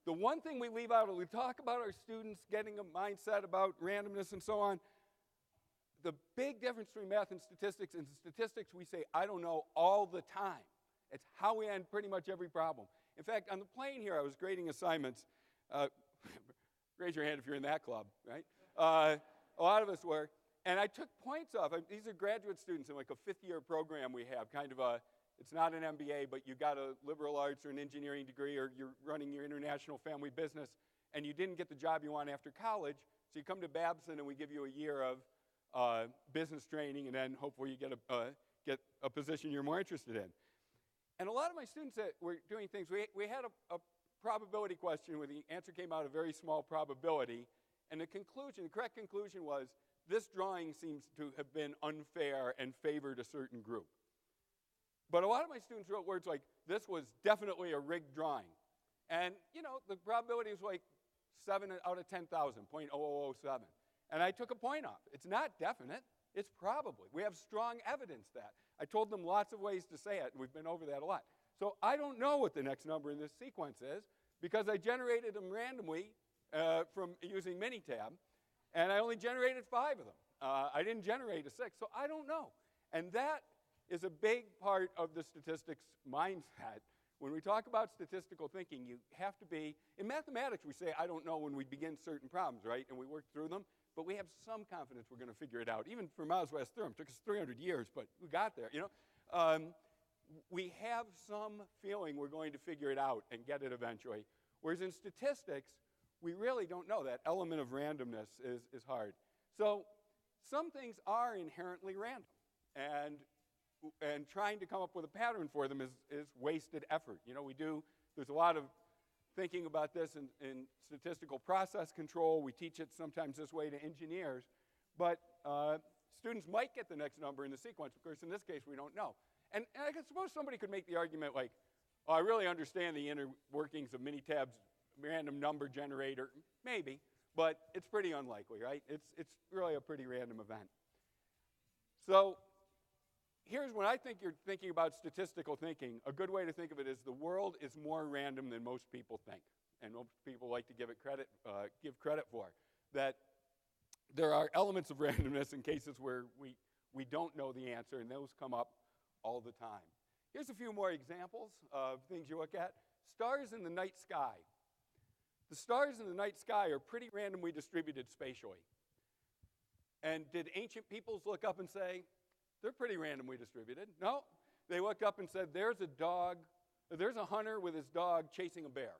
the one thing we leave out, we talk about our students getting a mindset about randomness and so on. The big difference between math and statistics, in statistics we say, I don't know, all the time. It's how we end pretty much every problem. In fact, on the plane here, I was grading assignments. Raise your hand if you're in that club, right? A lot of us were. And I took points off. These are graduate students in like a fifth-year program we have, kind of it's not an MBA, but you got a liberal arts or an engineering degree, or you're running your international family business, and you didn't get the job you want after college, so you come to Babson and we give you a year of business training, and then hopefully you get a position you're more interested in. And a lot of my students that were doing things, we had a probability question where the answer came out a very small probability, and the correct conclusion was, this drawing seems to have been unfair and favored a certain group. But a lot of my students wrote words like, this was definitely a rigged drawing. And, you know, the probability was like 7 out of 10,000, 0.0007. And I took a point off. It's not definite. It's probably. We have strong evidence that. I told them lots of ways to say it, and we've been over that a lot. So I don't know what the next number in this sequence is, because I generated them randomly from using Minitab, and I only generated 5 of them. I didn't generate a 6, so I don't know. And that is a big part of the statistics mindset. When we talk about statistical thinking, you have to be, in mathematics we say, I don't know when we begin certain problems, right? And we work through them, but we have some confidence we're going to figure it out. Even for Maslow's theorem, it took us 300 years, but we got there, you know? We have some feeling we're going to figure it out and get it eventually. Whereas in statistics, we really don't know. That element of randomness is hard. So some things are inherently random, and trying to come up with a pattern for them is wasted effort. You know, there's a lot of thinking about this in statistical process control. We teach it sometimes this way to engineers, but students might get the next number in the sequence. Of course, in this case, we don't know. And I suppose somebody could make the argument like, oh, I really understand the inner workings of Minitab's random number generator. Maybe, but it's pretty unlikely, right? It's really a pretty random event. So here's when I think you're thinking about statistical thinking, a good way to think of it is the world is more random than most people think, and most people like to give credit for. That there are elements of randomness in cases where we don't know the answer, and those come up all the time. Here's a few more examples of things you look at. Stars in the night sky. The stars in the night sky are pretty randomly distributed spatially. And did ancient peoples look up and say, they're pretty randomly distributed? No, they looked up and said, there's a hunter with his dog chasing a bear,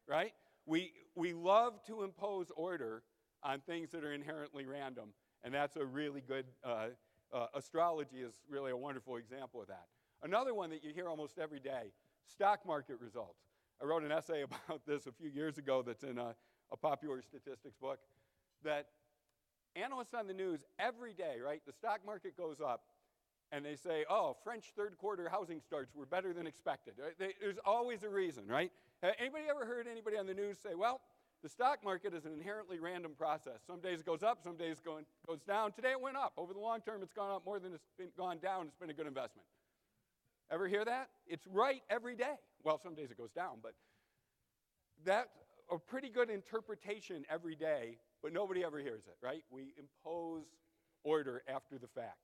right? We love to impose order on things that are inherently random, and that's a really good, astrology is really a wonderful example of that. Another one that you hear almost every day, stock market results. I wrote an essay about this a few years ago that's in a popular statistics book, that analysts on the news every day, right, the stock market goes up, and they say, oh, French third quarter housing starts were better than expected. There's always a reason, right? Anybody ever heard anybody on the news say, well, the stock market is an inherently random process. Some days it goes up, some days it goes down. Today it went up. Over the long term, it's gone up more than it's gone down. It's been a good investment. Ever hear that? It's right every day. Well, some days it goes down, but that's a pretty good interpretation every day, but nobody ever hears it, right? We impose order after the fact.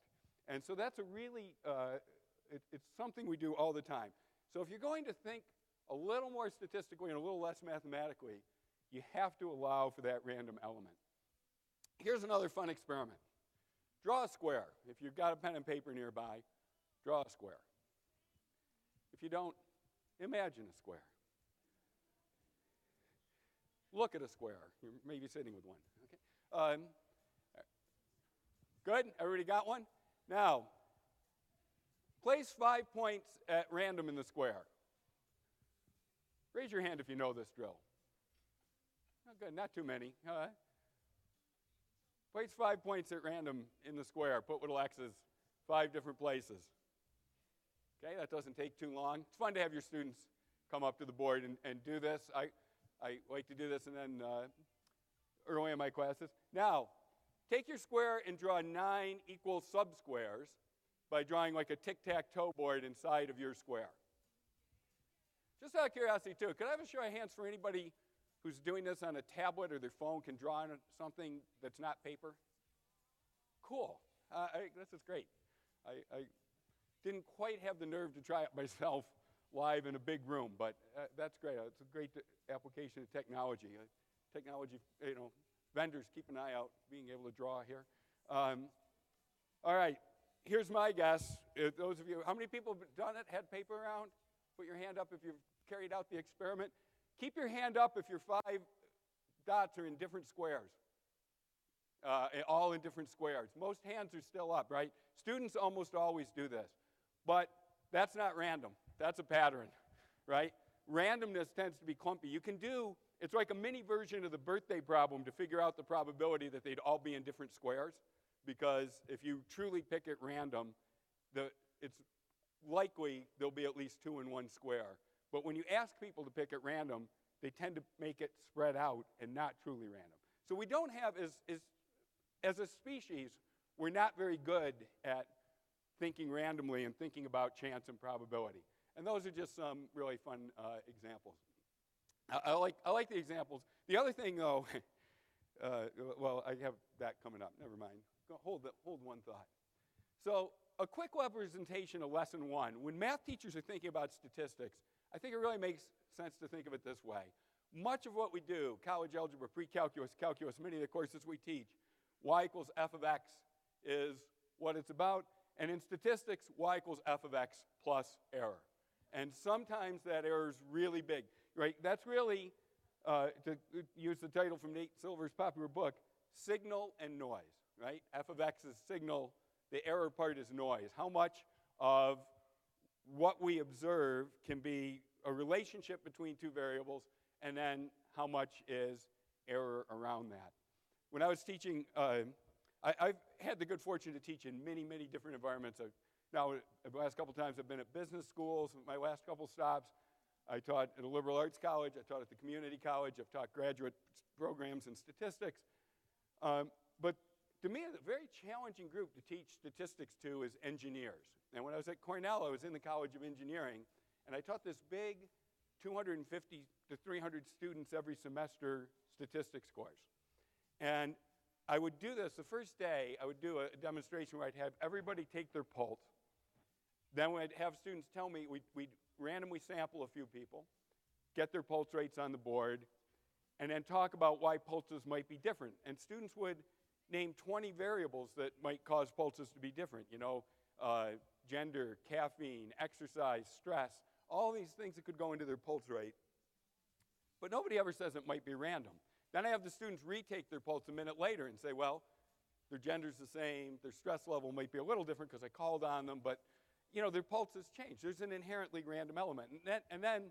And so that's a really, it's something we do all the time. So if you're going to think a little more statistically and a little less mathematically, you have to allow for that random element. Here's another fun experiment. Draw a square. If you've got a pen and paper nearby, draw a square. If you don't, imagine a square. Look at a square. You're maybe sitting with one. Okay. Good? Everybody got one? Now, place 5 points at random in the square. Raise your hand if you know this drill. Oh, good, not too many. Place 5 points at random in the square. Put little X's 5 different places. Okay, that doesn't take too long. It's fun to have your students come up to the board and do this. I like to do this and then early in my classes. Now, take your square and draw 9 equal subsquares by drawing like a tic-tac-toe board inside of your square. Just out of curiosity, too, could I have a show of hands for anybody who's doing this on a tablet or their phone can draw on something that's not paper? Cool. This is great. I didn't quite have the nerve to try it myself live in a big room, but that's great. It's a great application of technology. Technology, vendors keep an eye out being able to draw here. All right, here's my guess. Those of you, how many people have done it, had paper around? Put your hand up if you've carried out the experiment. Keep your hand up if your 5 dots are in different squares. All in different squares. Most hands are still up, right? Students almost always do this. But that's not random. That's a pattern, right? Randomness tends to be clumpy. You can do, it's like a mini version of the birthday problem to figure out the probability that they'd all be in different squares. Because if you truly pick at random, it's likely there'll be at least 2 in one square. But when you ask people to pick at random, they tend to make it spread out and not truly random. So we don't have, as a species, we're not very good at thinking randomly and thinking about chance and probability. And those are just some really fun examples. I like the examples. The other thing, though, well, I have that coming up. Never mind. Hold one thought. So a quick representation of lesson 1. When math teachers are thinking about statistics, I think it really makes sense to think of it this way. Much of what we do, college algebra, pre-calculus, calculus, many of the courses we teach, y equals f of x is what it's about. And in statistics, y equals f of x plus error. And sometimes that error is really big, right? That's really, to use the title from Nate Silver's popular book, signal and noise, right? F of x is signal. The error part is noise. How much of what we observe can be a relationship between 2 variables, and then how much is error around that. When I was teaching, I've had the good fortune to teach in many, many different environments. Now, the last couple times I've been at business schools. My last couple stops, I taught at a liberal arts college. I taught at the community college. I've taught graduate programs in statistics. But to me, a very challenging group to teach statistics to is engineers. And when I was at Cornell, I was in the College of Engineering, and I taught this big 250 to 300 students every semester statistics course. And I would do this the first day. I would do a demonstration where I'd have everybody take their pulse. Then we'd have students tell me, we'd randomly sample a few people, get their pulse rates on the board, and then talk about why pulses might be different. And students would name 20 variables that might cause pulses to be different. gender, caffeine, exercise, stress, all these things that could go into their pulse rate. But nobody ever says it might be random. Then I have the students retake their pulse a minute later and say, well, their gender's the same, their stress level might be a little different because I called on them, but their pulse has changed. There's an inherently random element. And then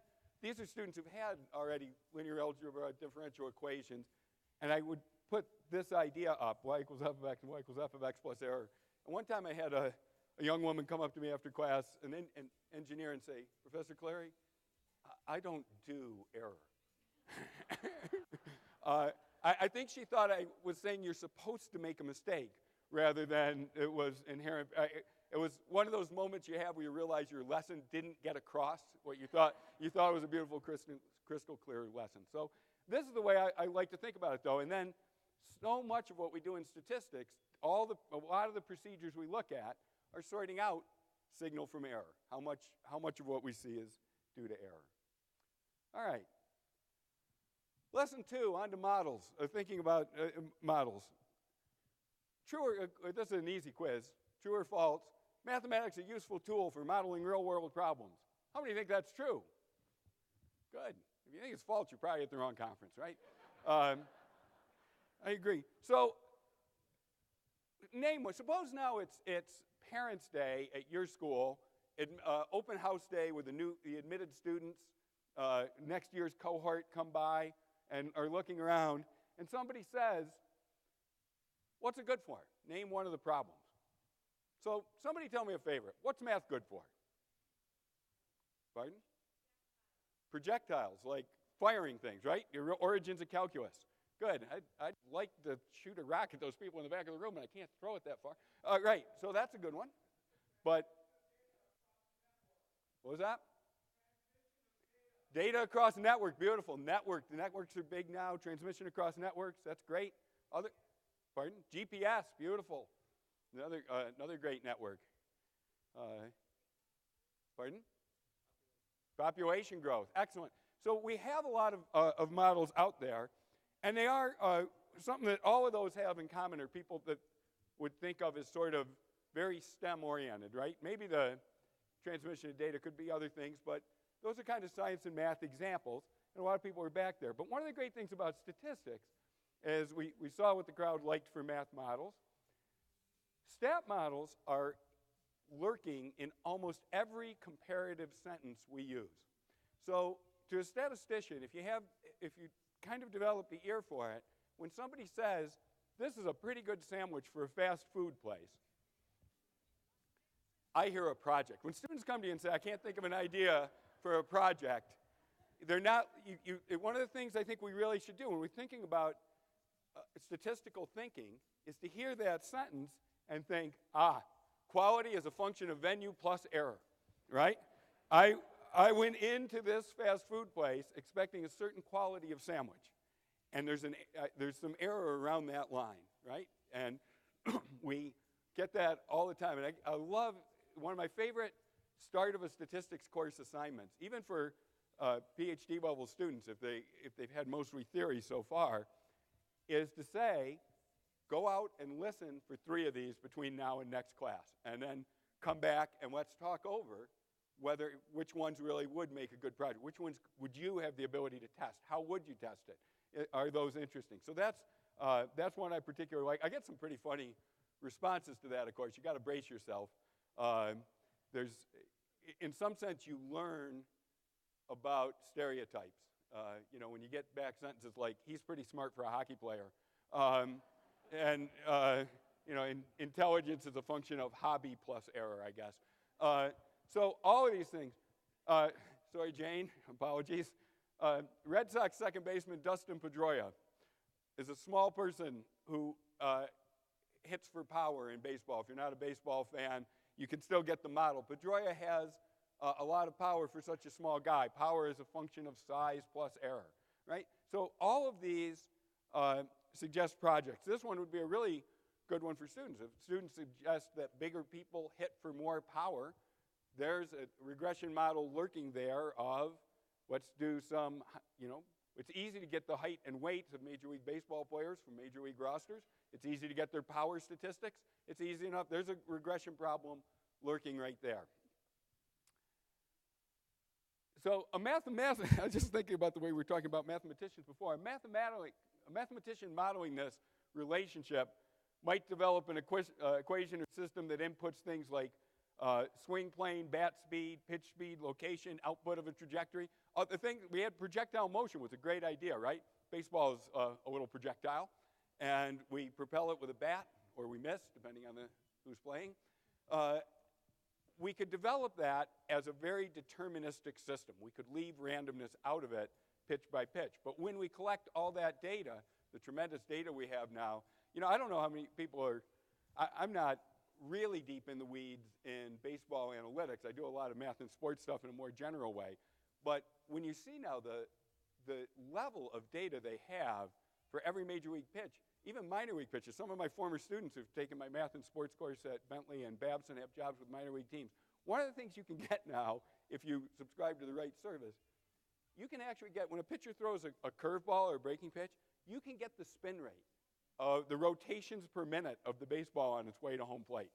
these are students who've had already linear algebra, differential equations, and I would put this idea up, y equals f of x and y equals f of x plus error. And one time I had a young woman come up to me after class, an engineer, and say, Professor Clary, I don't do error. I think she thought I was saying you're supposed to make a mistake rather than it was inherent. It was one of those moments you have where you realize your lesson didn't get across what you thought. You thought it was a beautiful, crystal clear lesson. So this is the way I like to think about it, though. And then so much of what we do in statistics, a lot of the procedures we look at are sorting out signal from error. How much of what we see is due to error. All right. Lesson 2, on to models, thinking about models. True or, this is an easy quiz. True or false, mathematics is a useful tool for modeling real-world problems. How many think that's true? Good. If you think it's false, you're probably at the wrong conference, right? I agree. So, name one. Suppose now it's Parents' Day at your school, open house day with the admitted students, next year's cohort come by and are looking around, and somebody says, what's it good for? Name one of the problems. So somebody tell me a favorite. What's math good for? Pardon? Projectiles, like firing things, right? Your origins of calculus. Good. I'd like to shoot a rock at those people in the back of the room, and I can't throw it that far. Right, so that's a good one. But what was that? Data across network, beautiful. Network, the networks are big now. Transmission across networks, that's great. Pardon? GPS, beautiful. Another great network. Pardon? Population growth, excellent. So we have a lot of models out there, and they are something that all of those have in common are people that would think of as sort of very STEM-oriented, right? Maybe the transmission of data could be other things, but those are kind of science and math examples, and a lot of people are back there. But one of the great things about statistics is we saw what the crowd liked for math models. Stat models are lurking in almost every comparative sentence we use. So to a statistician, if you kind of develop the ear for it, when somebody says, this is a pretty good sandwich for a fast food place, I hear a project. When students come to you and say, I can't think of an idea for a project, they're not, one of the things I think we really should do when we're thinking about statistical thinking is to hear that sentence and think, quality is a function of venue plus error, right? I went into this fast food place expecting a certain quality of sandwich, and there's some error around that line, right? And we get that all the time. And I love, one of my favorite start of a statistics course assignments, even for PhD level students, if they've had mostly theory so far, is to say, go out and listen for 3 of these between now and next class, and then come back and let's talk over which ones really would make a good project. Which ones would you have the ability to test? How would you test it? Are those interesting? So that's one I particularly like. I get some pretty funny responses to that, of course. You got to brace yourself. In some sense, you learn about stereotypes. When you get back sentences like, he's pretty smart for a hockey player. Intelligence is a function of hobby plus error, I guess. So all of these things. Sorry, Jane, apologies. Red Sox second baseman Dustin Pedroia is a small person who hits for power in baseball. If you're not a baseball fan, you can still get the model. Pedroia has a lot of power for such a small guy. Power is a function of size plus error, right? So all of these suggest projects. This one would be a really good one for students. If students suggest that bigger people hit for more power, there's a regression model lurking there of let's do some, it's easy to get the height and weights of Major League Baseball players from Major League rosters. It's easy to get their power statistics. It's easy enough. There's a regression problem lurking right there. So I was just thinking about the way we were talking about mathematicians before. A mathematician modeling this relationship might develop an equation or system that inputs things like swing plane, bat speed, pitch speed, location, output of a trajectory. The thing we had, projectile motion was a great idea, right? Baseball is a little projectile, and we propel it with a bat, or we miss, depending on who's playing. We could develop that as a very deterministic system. We could leave randomness out of it, pitch by pitch. But when we collect all that data, the tremendous data we have now, I don't know how many people are, I'm not really deep in the weeds in baseball analytics. I do a lot of math and sports stuff in a more general way. But when you see now the level of data they have for every major league pitch, even minor league pitches. Some of my former students who've taken my math and sports course at Bentley and Babson have jobs with minor league teams. One of the things you can get now, if you subscribe to the right service, you can actually get, when a pitcher throws a curveball or a breaking pitch, you can get the spin rate of the rotations per minute of the baseball on its way to home plate.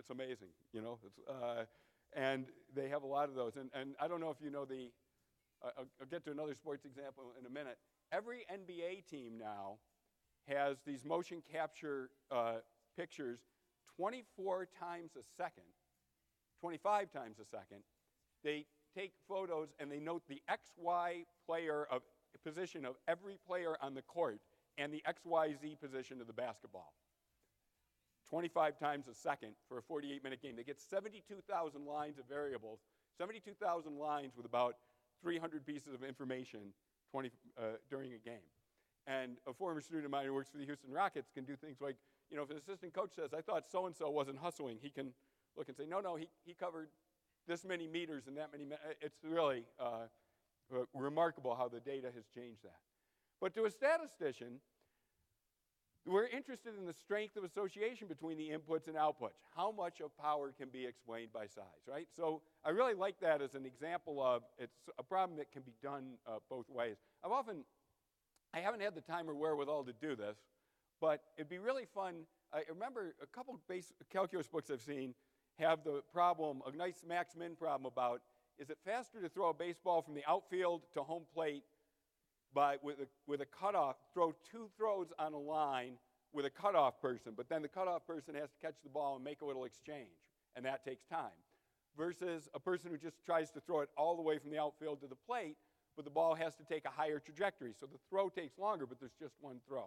It's amazing, and they have a lot of those. And I don't know if you know I'll get to another sports example in a minute. Every NBA team now has these motion capture pictures 24 times a second, 25 times a second. They take photos and they note the XY position of every player on the court and the XYZ position of the basketball. 25 times a second for a 48-minute game. They get 72,000 lines of variables, 72,000 lines with about 300 pieces of information during a game. And a former student of mine who works for the Houston Rockets can do things like, if an assistant coach says, I thought so-and-so wasn't hustling, he can look and say, no, he covered this many meters and that many. It's really remarkable how the data has changed that. But to a statistician, we're interested in the strength of association between the inputs and outputs. How much of power can be explained by size, right? So I really like that as an example of it's a problem that can be done both ways. I haven't had the time or wherewithal to do this, but it'd be really fun. I remember a couple base calculus books I've seen have the problem, a nice max-min problem about, is it faster to throw a baseball from the outfield to home plate with a cutoff, throw two throws on a line with a cutoff person, but then the cutoff person has to catch the ball and make a little exchange, and that takes time, versus a person who just tries to throw it all the way from the outfield to the plate, but the ball has to take a higher trajectory, so the throw takes longer, but there's just one throw.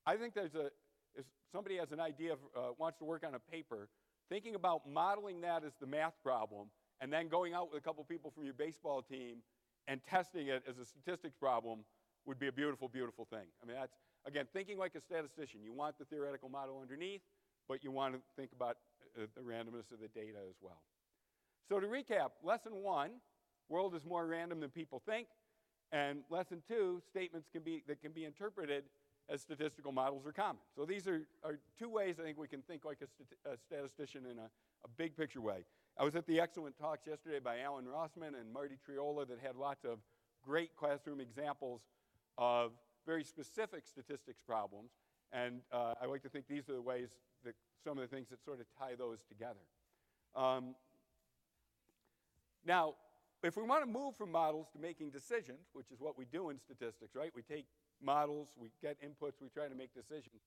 I think if somebody has an idea, wants to work on a paper, thinking about modeling that as the math problem, and then going out with a couple people from your baseball team and testing it as a statistics problem would be a beautiful, beautiful thing. I mean, that's, again, thinking like a statistician. You want the theoretical model underneath, but you want to think about the randomness of the data as well. So to recap, lesson 1, world is more random than people think, and lesson 2, statements that can be interpreted as statistical models are common. So these are 2 ways I think we can think like a statistician in a big picture way. I was at the excellent talks yesterday by Alan Rossman and Marty Triola that had lots of great classroom examples of very specific statistics problems, and I like to think these are the ways that some of the things that sort of tie those together. Now, if we want to move from models to making decisions, which is what we do in statistics, right? We take models, we get inputs, we try to make decisions.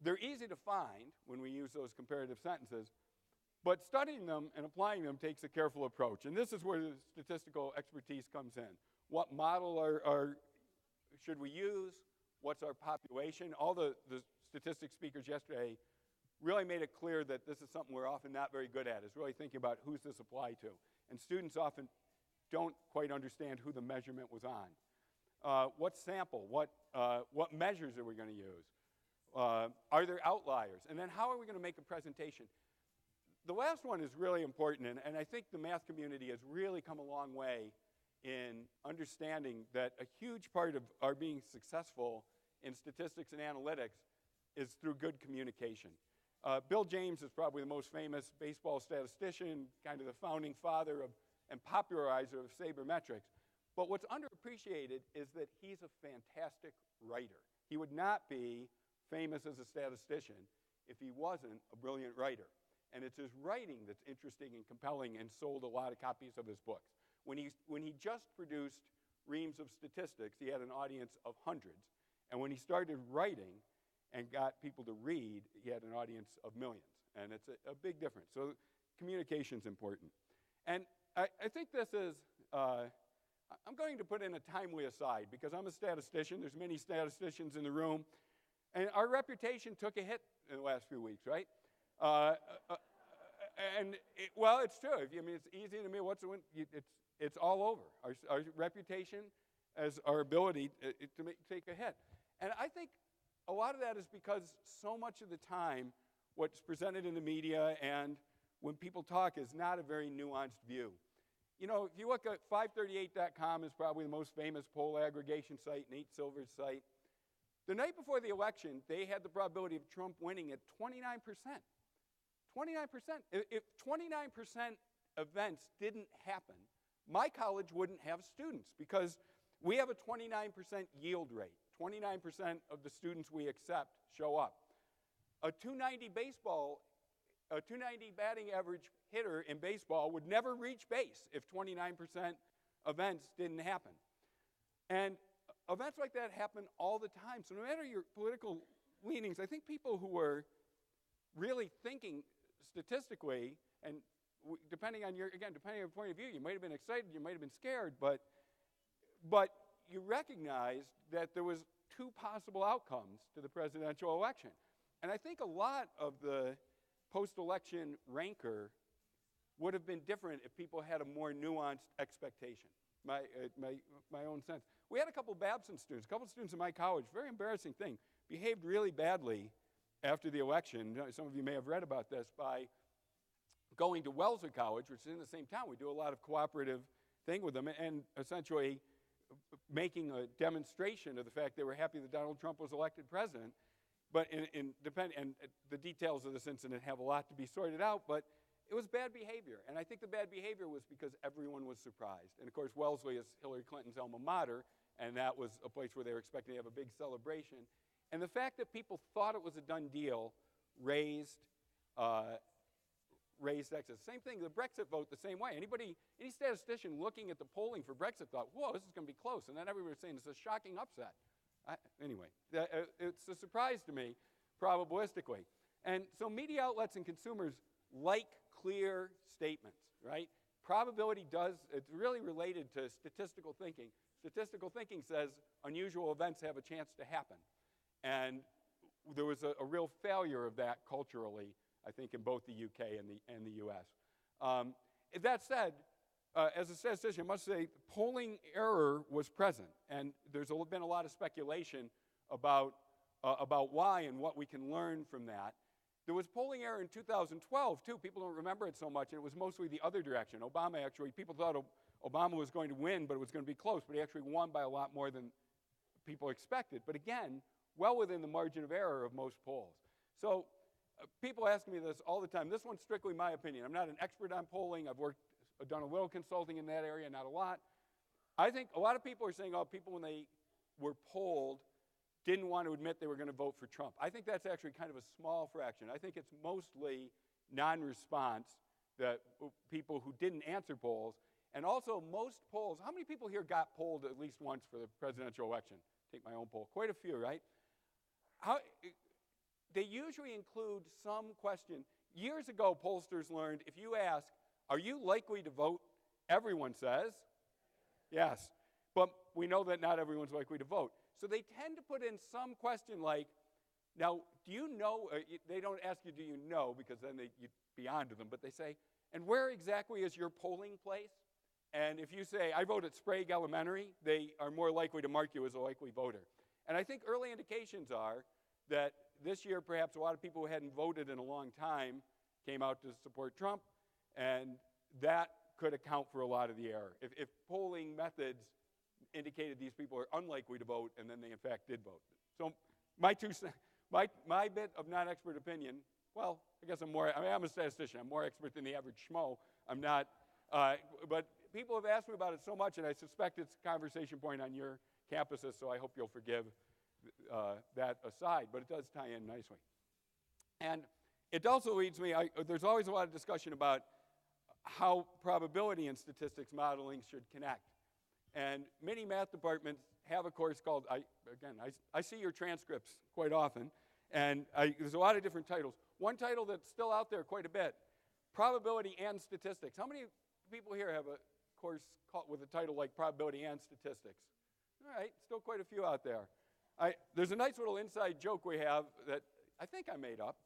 They're easy to find when we use those comparative sentences, but studying them and applying them takes a careful approach. And this is where the statistical expertise comes in. What model should we use? What's our population? All the statistics speakers yesterday really made it clear that this is something we're often not very good at, is really thinking about who's this apply to. And students often don't quite understand who the measurement was on. What sample? What measures are we going to use? Are there outliers? And then how are we going to make a presentation? The last one is really important, and I think the math community has really come a long way in understanding that a huge part of our being successful in statistics and analytics is through good communication. Bill James is probably the most famous baseball statistician, kind of the founding father and popularizer of sabermetrics. But what's underappreciated is that he's a fantastic writer. He would not be famous as a statistician if he wasn't a brilliant writer. And it's his writing that's interesting and compelling and sold a lot of copies of his books. When he just produced reams of statistics, he had an audience of hundreds. And when he started writing and got people to read, he had an audience of millions. And it's a big difference. So communication's important. And I think this is, I'm going to put in a timely aside because I'm a statistician. There's many statisticians in the room. And our reputation took a hit in the last few weeks, right? Well, it's true. I mean, it's easy to me. It's all over. Our reputation as our ability to take a hit. And I think a lot of that is because so much of the time what's presented in the media and when people talk is not a very nuanced view. You know, if you look at 538.com is probably the most famous poll aggregation site, Nate Silver's site. The night before the election, they had the probability of Trump winning at 29%. 29%. If 29% events didn't happen, my college wouldn't have students because we have a 29% yield rate. 29% of the students we accept show up. A 290 batting average hitter in baseball would never reach base if 29% events didn't happen. And events like that happen all the time. So no matter your political leanings, I think people who are really thinking statistically, and depending on your point of view, you might have been excited, you might have been scared, but you recognized that there was two possible outcomes to the presidential election. And I think a lot of the post-election rancor would have been different if people had a more nuanced expectation, my own sense. We had a couple Babson students, a couple students in my college, very embarrassing thing, behaved really badly after the election. Some of you may have read about this, by going to Wellesley College, which is in the same town. We do a lot of cooperative thing with them, and essentially making a demonstration of the fact they were happy that Donald Trump was elected president. But and the details of this incident have a lot to be sorted out, but it was bad behavior. And I think the bad behavior was because everyone was surprised. And of course, Wellesley is Hillary Clinton's alma mater, and that was a place where they were expecting to have a big celebration. And the fact that people thought it was a done deal raised excess. Same thing, the Brexit vote the same way. Any statistician looking at the polling for Brexit thought, whoa, this is going to be close. And then everybody was saying it's a shocking upset. Anyway, it's a surprise to me, probabilistically. And so media outlets and consumers like clear statements, right? Probability it's really related to statistical thinking. Statistical thinking says unusual events have a chance to happen. And there was a real failure of that culturally, I think, in both the UK and the US. That said, as a statistician, I must say polling error was present, and there's been a lot of speculation about why and what we can learn from that. There was polling error in 2012, too. People don't remember it so much, and it was mostly the other direction. People thought Obama was going to win, but it was going to be close, but he actually won by a lot more than people expected. But again, well within the margin of error of most polls. So people ask me this all the time. This one's strictly my opinion. I'm not an expert on polling. I've done a little consulting in that area, not a lot. I think a lot of people are saying, people when they were polled didn't want to admit they were going to vote for Trump. I think that's actually kind of a small fraction. I think it's mostly non-response, that people who didn't answer polls. And also most polls, how many people here got polled at least once for the presidential election? Take my own poll. Quite a few, right? They usually include some question. Years ago, pollsters learned if you ask, are you likely to vote? Everyone says yes. But we know that not everyone's likely to vote. So they tend to put in some question like, now, do you know? They don't ask you, do you know? Because then you'd be on to them. But they say, and where exactly is your polling place? And if you say, I vote at Sprague Elementary, they are more likely to mark you as a likely voter. And I think early indications are that this year, perhaps a lot of people who hadn't voted in a long time came out to support Trump, and that could account for a lot of the error. If polling methods indicated these people are unlikely to vote, and then they in fact did vote. So my bit of non-expert opinion, well, I guess I'm a statistician. I'm more expert than the average schmo. I'm not, but people have asked me about it so much, and I suspect it's a conversation point on your campuses, so I hope you'll forgive that aside, but it does tie in nicely. And it also leads me, there's always a lot of discussion about how probability and statistics modeling should connect. And many math departments have a course called, I see your transcripts quite often, and there's a lot of different titles. One title that's still out there quite a bit, Probability and Statistics. How many people here have a course with a title like Probability and Statistics? All right, still quite a few out there. There's a nice little inside joke we have that I think I made up.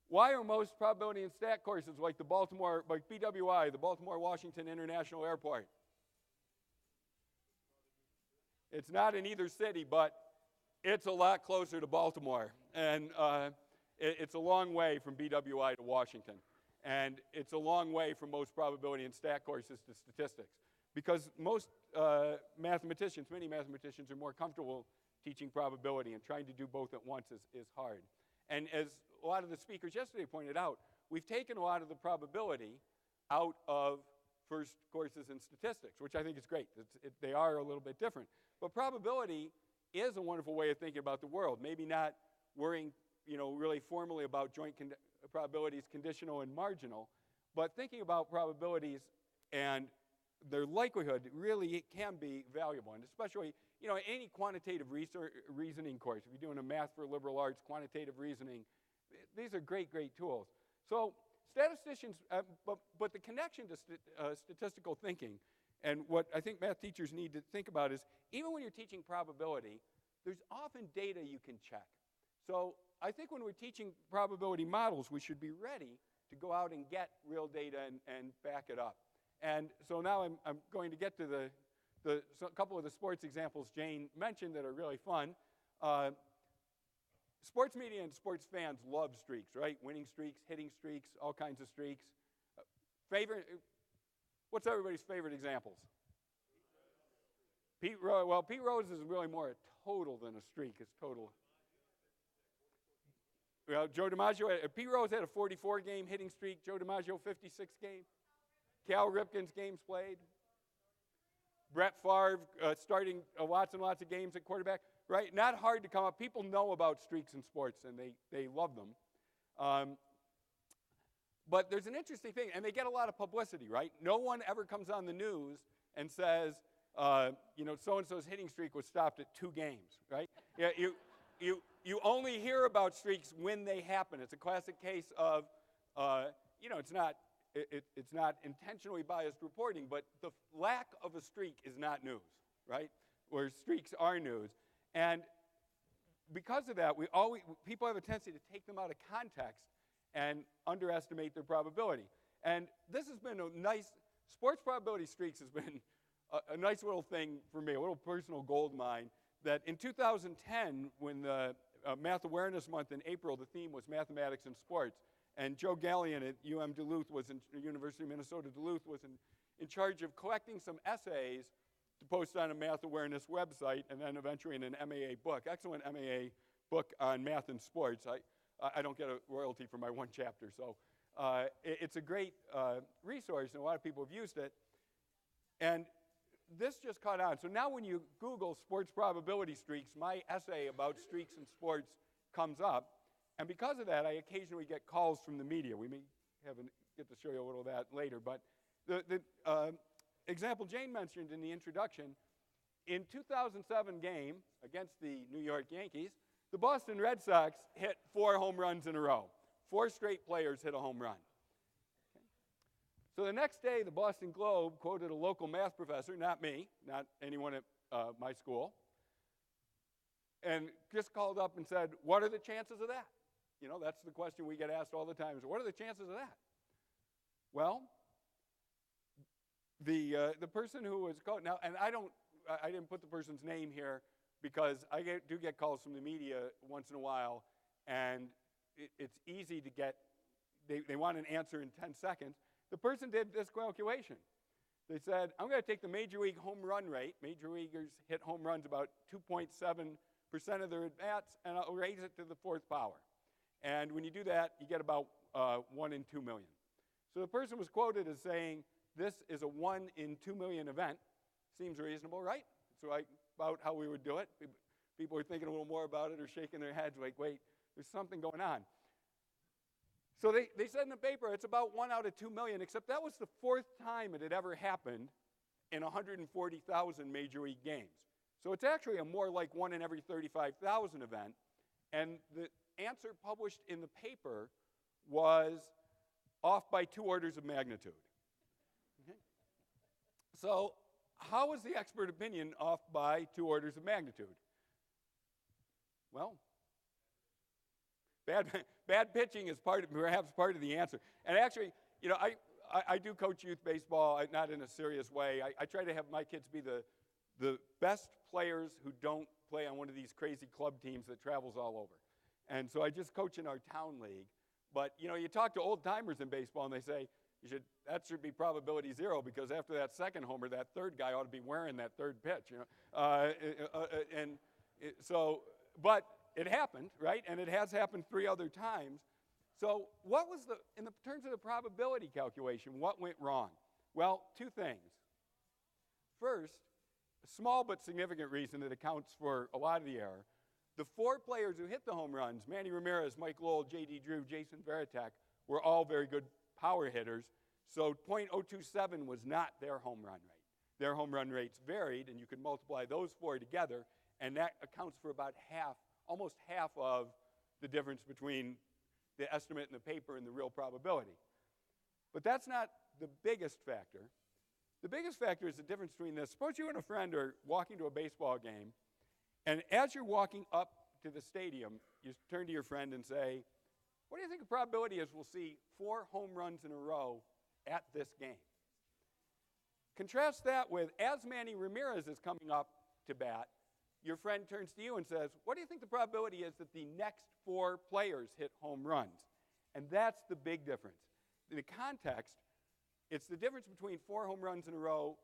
Why are most probability and stat courses like BWI, the Baltimore-Washington International Airport? It's not in either city, but it's a lot closer to Baltimore. And it's a long way from BWI to Washington. And it's a long way from most probability and stat courses to statistics. Because most many mathematicians are more comfortable teaching probability, and trying to do both at once is hard. And as a lot of the speakers yesterday pointed out, we've taken a lot of the probability out of first courses in statistics, which I think is great. They are a little bit different. But probability is a wonderful way of thinking about the world. Maybe not worrying, really formally about joint probabilities, conditional and marginal, but thinking about probabilities and their likelihood really it can be valuable. And especially, any quantitative reasoning course, if you're doing a math for liberal arts, quantitative reasoning, these are great, great tools. So statisticians, but the connection to statistical thinking, and what I think math teachers need to think about is, even when you're teaching probability, there's often data you can check. So I think when we're teaching probability models, we should be ready to go out and get real data and back it up. And so now I'm going to get to a couple of the sports examples Jane mentioned that are really fun. Sports media and sports fans love streaks, right? Winning streaks, hitting streaks, all kinds of streaks. What's everybody's favorite examples? Pete Rose. Well, Pete Rose is really more a total than a streak. It's total. Well, Joe DiMaggio, Pete Rose had a 44-game hitting streak. Joe DiMaggio, 56 game. Cal Ripken's games played. Brett Favre starting lots and lots of games at quarterback. Right? Not hard to come up. People know about streaks in sports, and they love them. But there's an interesting thing, and they get a lot of publicity, right? No one ever comes on the news and says, so-and-so's hitting streak was stopped at 2 games, right? Yeah, you only hear about streaks when they happen. It's a classic case of, it's not intentionally biased reporting, but the lack of a streak is not news, right? Where streaks are news. And because of that, people have a tendency to take them out of context and underestimate their probability. And this has been sports probability streaks has been a nice little thing for me, a little personal gold mine, that in 2010, when the Math Awareness Month in April, the theme was mathematics and sports, and Joe Gallion at University of Minnesota Duluth was in charge of collecting some essays to post on a Math Awareness website, and then eventually in an MAA book, excellent MAA book on math and sports. I don't get a royalty for my one chapter, so it's a great resource, and a lot of people have used it. And this just caught on. So now when you Google sports probability streaks, my essay about streaks in sports comes up. And because of that, I occasionally get calls from the media. We may get to show you a little of that later. But the example Jane mentioned in the introduction, in 2007 game against the New York Yankees, the Boston Red Sox hit 4 home runs in a row. 4 straight players hit a home run. Okay. So the next day, the Boston Globe quoted a local math professor, not me, not anyone at my school, and just called up and said, what are the chances of that? That's the question we get asked all the time. So what are the chances of that? Well, the person who was called, now, and I didn't put the person's name here because I do get calls from the media once in a while, and it's easy to get, they want an answer in 10 seconds. The person did this calculation. They said, I'm going to take the Major League home run rate. Major leaguers hit home runs about 2.7% of their at-bats, and I'll raise it to the 4th power. And when you do that, you get about 1 in 2 million. So the person was quoted as saying, this is a 1 in 2 million event. Seems reasonable, right? So about how we would do it. People are thinking a little more about it or shaking their heads like, wait, there's something going on. So they said in the paper it's about 1 out of 2 million, except that was the 4th time it had ever happened in 140,000 Major League games. So it's actually a more like 1 in every 35,000 event. And the answer published in the paper was off by 2 orders of magnitude. Okay? So how is the expert opinion off by 2 orders of magnitude? Well, bad pitching is perhaps part of the answer. And actually, you know, I do coach youth baseball, not in a serious way. I try to have my kids be the best players who don't play on one of these crazy club teams that travels all over. And so I just coach in our town league. But, you know, you talk to old timers in baseball and they say, that should be probability 0 because after that second homer, that third guy ought to be wearing that third pitch, you know. But it happened, right? And it has happened 3 other times. So what was in terms of the probability calculation, what went wrong? Well, 2 things. First, a small but significant reason that accounts for a lot of the error. The 4 players who hit the home runs, Manny Ramirez, Mike Lowell, J.D. Drew, Jason Varitek, were all very good power hitters. So .027 was not their home run rate. Their home run rates varied, and you could multiply those 4 together, and that accounts for about almost half of the difference between the estimate in the paper and the real probability. But that's not the biggest factor. The biggest factor is the difference between this. Suppose you and a friend are walking to a baseball game, and as you're walking up to the stadium, you turn to your friend and say, what do you think the probability is we'll see 4 home runs in a row at this game? Contrast that with, as Manny Ramirez is coming up to bat, your friend turns to you and says, what do you think the probability is that the next 4 players hit home runs? And that's the big difference. In the context, it's the difference between 4 home runs in a row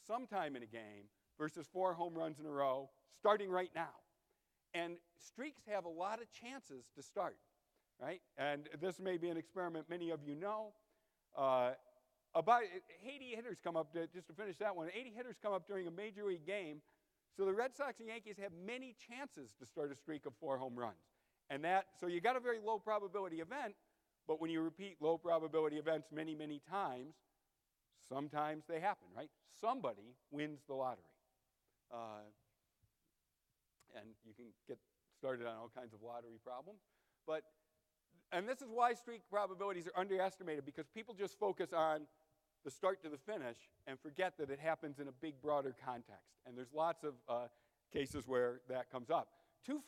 sometime in a game versus 4 home runs in a row starting right now. And streaks have a lot of chances to start, right? And this may be an experiment many of you know. About 80 hitters come up, just to finish that one, 80 hitters come up during a Major League game. So the Red Sox and Yankees have many chances to start a streak of 4 home runs. And so you got a very low probability event, but when you repeat low probability events many, many times, sometimes they happen, right? Somebody wins the lottery. And you can get started on all kinds of lottery problems. And this is why streak probabilities are underestimated, because people just focus on the start to the finish and forget that it happens in a big, broader context. And there's lots of cases where that comes up. Two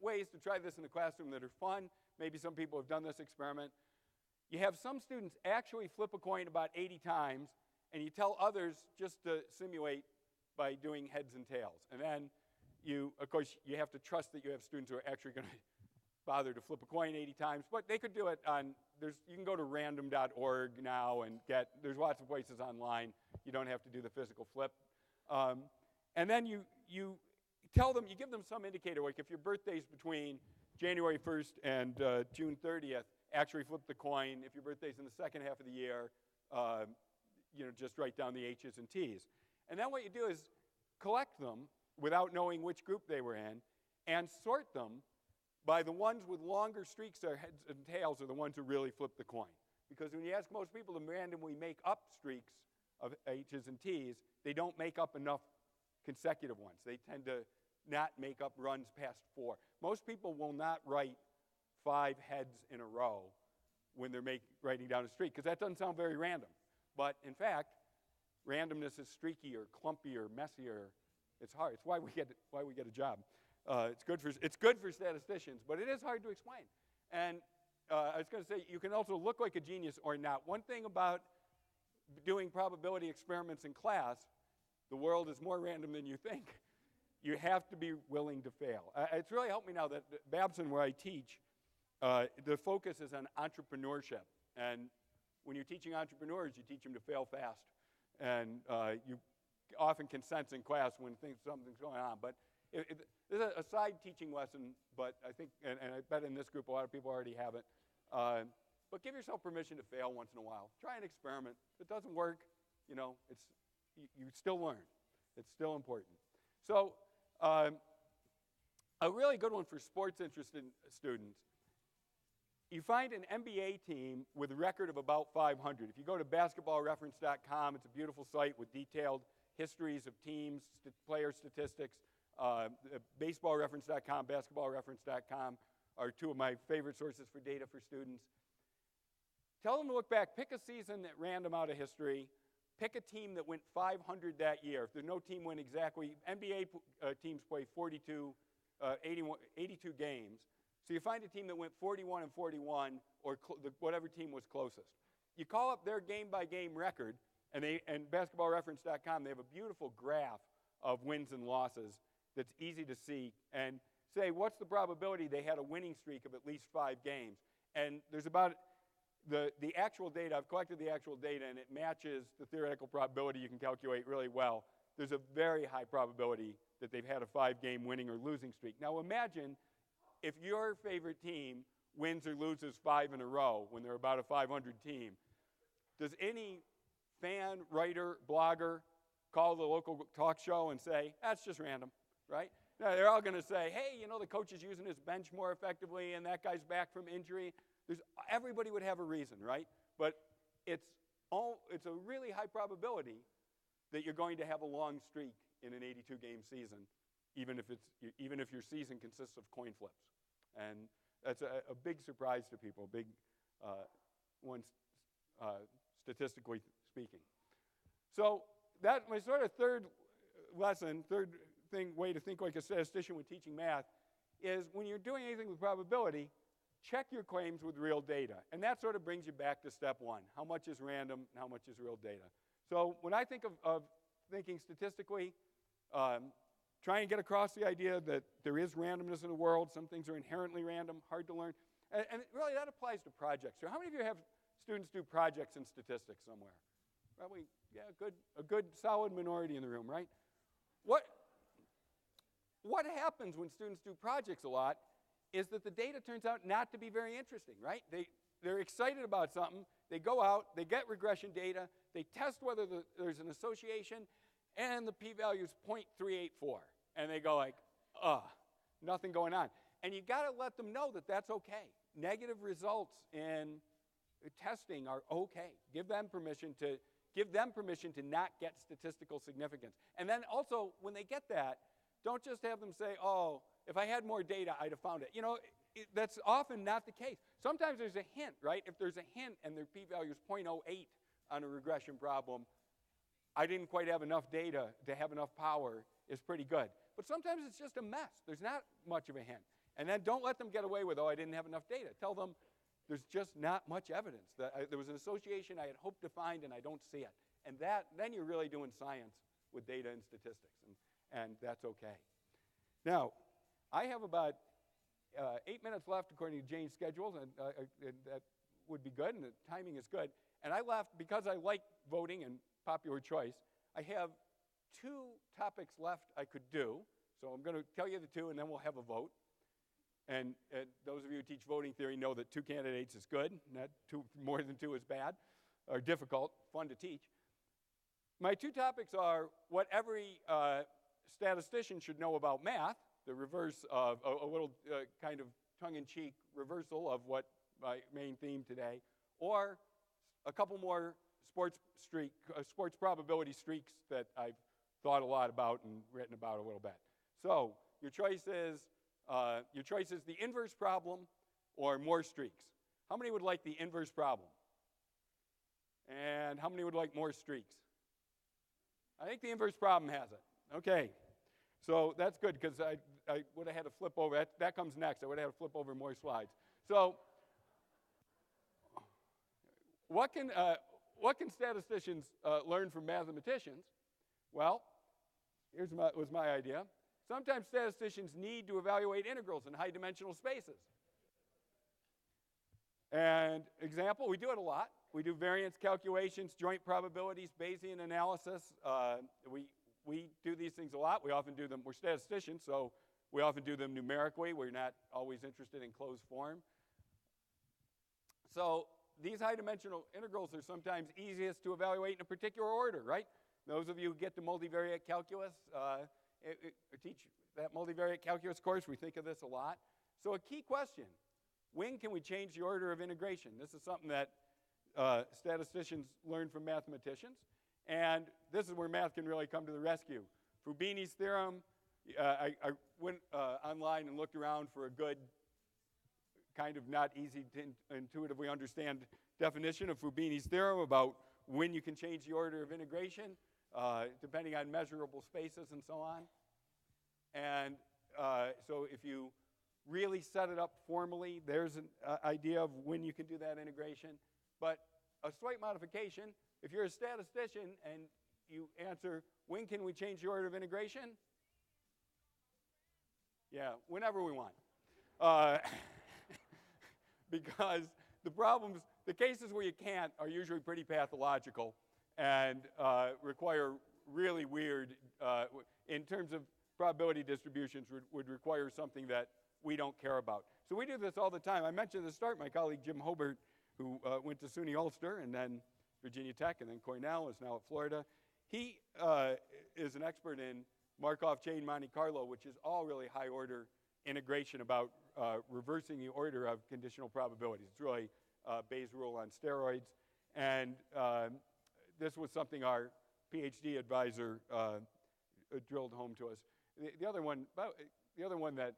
ways to try this in the classroom that are fun. Maybe some people have done this experiment. You have some students actually flip a coin about 80 times, and you tell others just to simulate by doing heads and tails. And then of course, you have to trust that you have students who are actually going to bother to flip a coin 80 times, but they could do it you can go to random.org now and there's lots of places online. You don't have to do the physical flip. And then you tell them, you give them some indicator, like if your birthday's between January 1st and June 30th, actually flip the coin. If your birthday's in the second half of the year, just write down the H's and T's. And then what you do is collect them without knowing which group they were in and sort them by the ones with longer streaks or heads and tails are the ones who really flip the coin. Because when you ask most people to randomly make up streaks of H's and T's, they don't make up enough consecutive ones. They tend to not make up runs past 4. Most people will not write 5 heads in a row when they're writing down a streak, because that doesn't sound very random. But in fact, randomness is streakier, clumpier, messier. It's hard. It's why we get a job. It's good for statisticians, but it is hard to explain. And I was going to say, you can also look like a genius or not. One thing about doing probability experiments in class, the world is more random than you think. You have to be willing to fail. It's really helped me now that Babson, where I teach, the focus is on entrepreneurship. And when you're teaching entrepreneurs, you teach them to fail fast. And you often can sense in class when something's going on. But this is a side teaching lesson, but I think, and I bet in this group a lot of people already have it, but give yourself permission to fail once in a while. Try an experiment. If it doesn't work, you still learn. It's still important. So a really good one for sports interested students. you find an NBA team with a record of about 500. If you go to basketballreference.com, it's a beautiful site with detailed histories of teams, player statistics. Baseballreference.com, basketballreference.com are two of my favorite sources for data for students. Tell them to look back, pick a season at random out of history, pick a team that went 500 that year. If there's no team win exactly, NBA teams play 82 games. So you find a team that went 41-41, or whatever team was closest. You call up their game-by-game record, and basketballreference.com, they have a beautiful graph of wins and losses that's easy to see, and say, what's the probability they had a winning streak of at least 5 games? And there's about the actual data. I've collected the actual data, and it matches the theoretical probability you can calculate really well. There's a very high probability that they've had a 5-game winning or losing streak. Now imagine if your favorite team wins or loses 5 in a row when they're about a 500 team. Does any fan, writer, blogger call the local talk show and say, that's just random, right? No, they're all going to say, hey, you know, the coach is using his bench more effectively and that guy's back from injury. Everybody would have a reason, right? But it's a really high probability that you're going to have a long streak in an 82-game season, even if your season consists of coin flips. And that's a big surprise to people, big one statistically speaking. So that my sort of third way to think like a statistician when teaching math is when you're doing anything with probability, check your claims with real data. And that sort of brings you back to step one. How much is random and how much is real data? So when I think of thinking statistically, try and get across the idea that there is randomness in the world. Some things are inherently random, hard to learn. And really that applies to projects. So how many of you have students do projects in statistics somewhere? Probably, yeah, a good solid minority in the room, right? What happens when students do projects a lot is that the data turns out not to be very interesting, right? They're excited about something. They go out, they get regression data, they test whether there's an association, and the p-value is 0.384. And they go like, nothing going on. And you got to let them know that that's okay. Negative results in testing are okay. Give them permission to not get statistical significance. And then also, when they get that, don't just have them say, oh, if I had more data, I'd have found it. You know, that's often not the case. Sometimes there's a hint, right? If there's a hint and their p-value is 0.08 on a regression problem, I didn't quite have enough data to have enough power is pretty good. But sometimes it's just a mess. There's not much of a hint. And then don't let them get away with, oh, I didn't have enough data. Tell them there's just not much evidence. There was an association I had hoped to find and I don't see it. And then you're really doing science with data and statistics, and that's okay. Now, I have about 8 minutes left according to Jane's schedule, and that would be good, and the timing is good. And I left, because I like voting and popular choice, I have 2 topics left I could do. So I'm going to tell you the 2, and then we'll have a vote. And those of you who teach voting theory know that 2 candidates is good, not more than 2 is bad, or difficult, fun to teach. My 2 topics are what every statistician should know about math, the reverse of a little kind of tongue-in-cheek reversal of what my main theme today, or a couple more sports probability streaks that I've thought a lot about and written about a little bit. So your choice is the inverse problem or more streaks. How many would like the inverse problem? And how many would like more streaks? I think the inverse problem has it. Okay. So that's good, because I would have had to flip over. That comes next. I would have had to flip over more slides. So what can statisticians learn from mathematicians? Well, was my idea. Sometimes statisticians need to evaluate integrals in high-dimensional spaces. And example, we do it a lot. We do variance calculations, joint probabilities, Bayesian analysis. We do these things a lot. We often do them. We're statisticians, so we often do them numerically. We're not always interested in closed form. So these high-dimensional integrals are sometimes easiest to evaluate in a particular order, right? Those of you who get to multivariate calculus, teach that multivariate calculus course, we think of this a lot. So a key question, when can we change the order of integration? This is something that statisticians learn from mathematicians, and this is where math can really come to the rescue. Fubini's theorem, I went online and looked around for a good, kind of not easy to intuitively understand definition of Fubini's theorem about when you can change the order of integration, depending on measurable spaces and so on. And so if you really set it up formally, there's an idea of when you can do that integration. But a slight modification, if you're a statistician and you answer, when can we change the order of integration? Yeah, whenever we want. Because the cases where you can't are usually pretty pathological and require really weird, in terms of probability distributions, would require something that we don't care about. So we do this all the time. I mentioned at the start my colleague Jim Hobart, who went to SUNY Ulster and then Virginia Tech and then Cornell, is now at Florida. He is an expert in Markov chain Monte Carlo, which is all really high order integration about reversing the order of conditional probabilities. It's really Bayes' rule on steroids. And this was something our PhD advisor drilled home to us. The other one that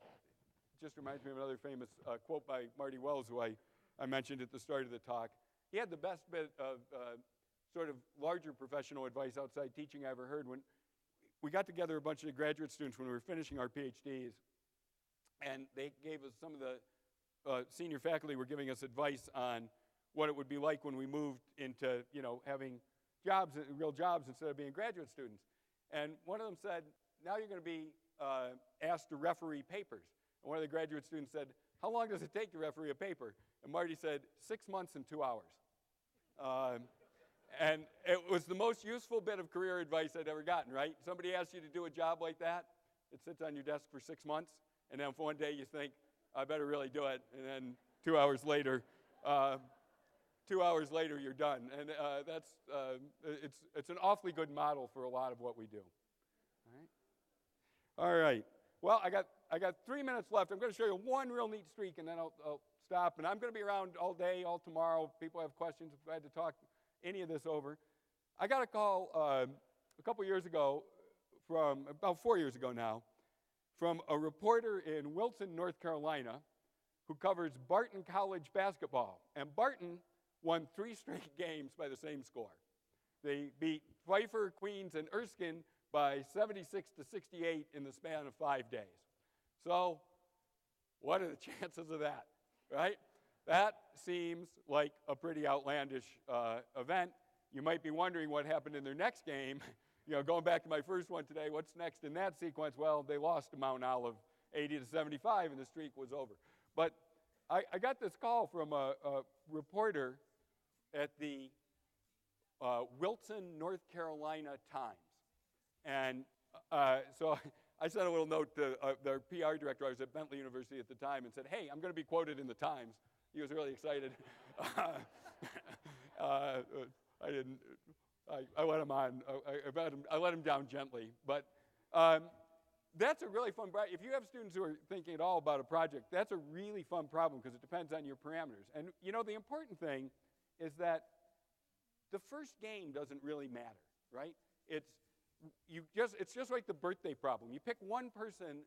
just reminds me of another famous quote by Marty Wells, who I mentioned at the start of the talk. He had the best bit of sort of larger professional advice outside teaching I ever heard. When we got together a bunch of graduate students when we were finishing our PhDs, and they gave us, some of the senior faculty were giving us advice on what it would be like when we moved into, having jobs, real jobs, instead of being graduate students. And one of them said, now you're going to be asked to referee papers. And one of the graduate students said, how long does it take to referee a paper? And Marty said, 6 months and 2 hours. And it was the most useful bit of career advice I'd ever gotten, right? Somebody asks you to do a job like that, it sits on your desk for 6 months, and then for one day you think, I better really do it, and then 2 hours later, 2 hours later you're done. And it's an awfully good model for a lot of what we do. All right. Well, I got 3 minutes left. I'm going to show you one real neat streak, and then I'll stop. And I'm going to be around all day, all tomorrow. People have questions if I had to talk any of this over. I got a call a couple years ago from, about 4 years ago now, from a reporter in Wilson, North Carolina, who covers Barton College basketball. And Barton won 3 straight games by the same score. They beat Pfeiffer, Queens, and Erskine by 76 to 68 in the span of 5 days. So what are the chances of that, right? That seems like a pretty outlandish event. You might be wondering what happened in their next game. Going back to my first one today, what's next in that sequence? Well, they lost to Mount Olive 80 to 75, and the streak was over. But I got this call from a reporter at the Wilson, North Carolina Times. And so I sent a little note to their PR director. I was at Bentley University at the time, and said, hey, I'm going to be quoted in the Times. He was really excited. I didn't. I let him on. I let him down gently. But that's a really fun project. If you have students who are thinking at all about a project, that's a really fun problem because it depends on your parameters. And the important thing is that the first game doesn't really matter, right? It's just like the birthday problem. You pick one person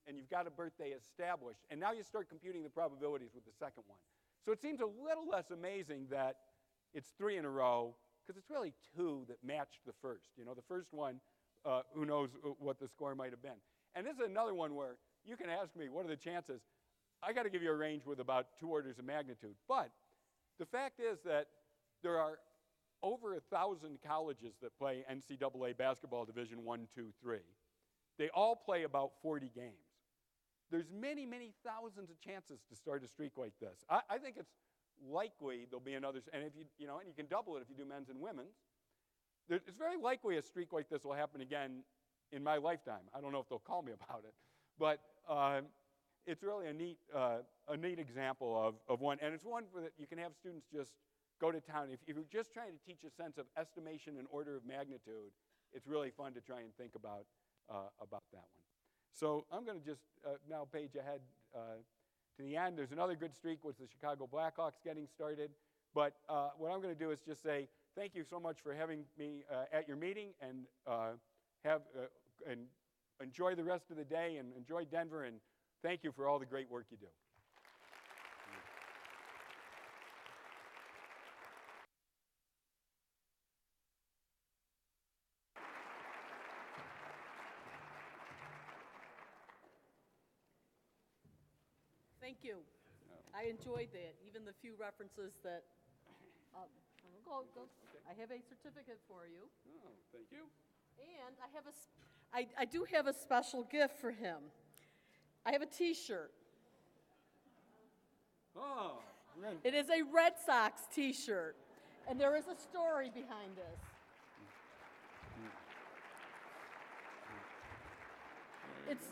and you've got a birthday established, and now you start computing the probabilities with the second one. So it seems a little less amazing that it's 3 in a row, because it's really 2 that matched the first. The first one, who knows what the score might have been. And this is another one where you can ask me, what are the chances? I got to give you a range with about 2 orders of magnitude. But the fact is that there are over 1,000 colleges that play NCAA basketball Division 1, 2, 3. They all play about 40 games. There's many, many thousands of chances to start a streak like this. I think it's likely there'll be another, and if and you can double it if you do men's and women's. It's very likely a streak like this will happen again in my lifetime. I don't know if they'll call me about it, but it's really a neat example of one, and it's one that you can have students just go to town. If you're just trying to teach a sense of estimation and order of magnitude, it's really fun to try and think about that one. So I'm going to just now page ahead to the end. There's another good streak with the Chicago Blackhawks getting started. But what I'm going to do is just say thank you so much for having me at your meeting, and and enjoy the rest of the day, and enjoy Denver, and thank you for all the great work you do. Thank you. I enjoyed that, even the few references that, I have a certificate for you. Oh, thank you. And I do have a special gift for him. I have a T-shirt. Oh, It is a Red Sox T-shirt, and there is a story behind this.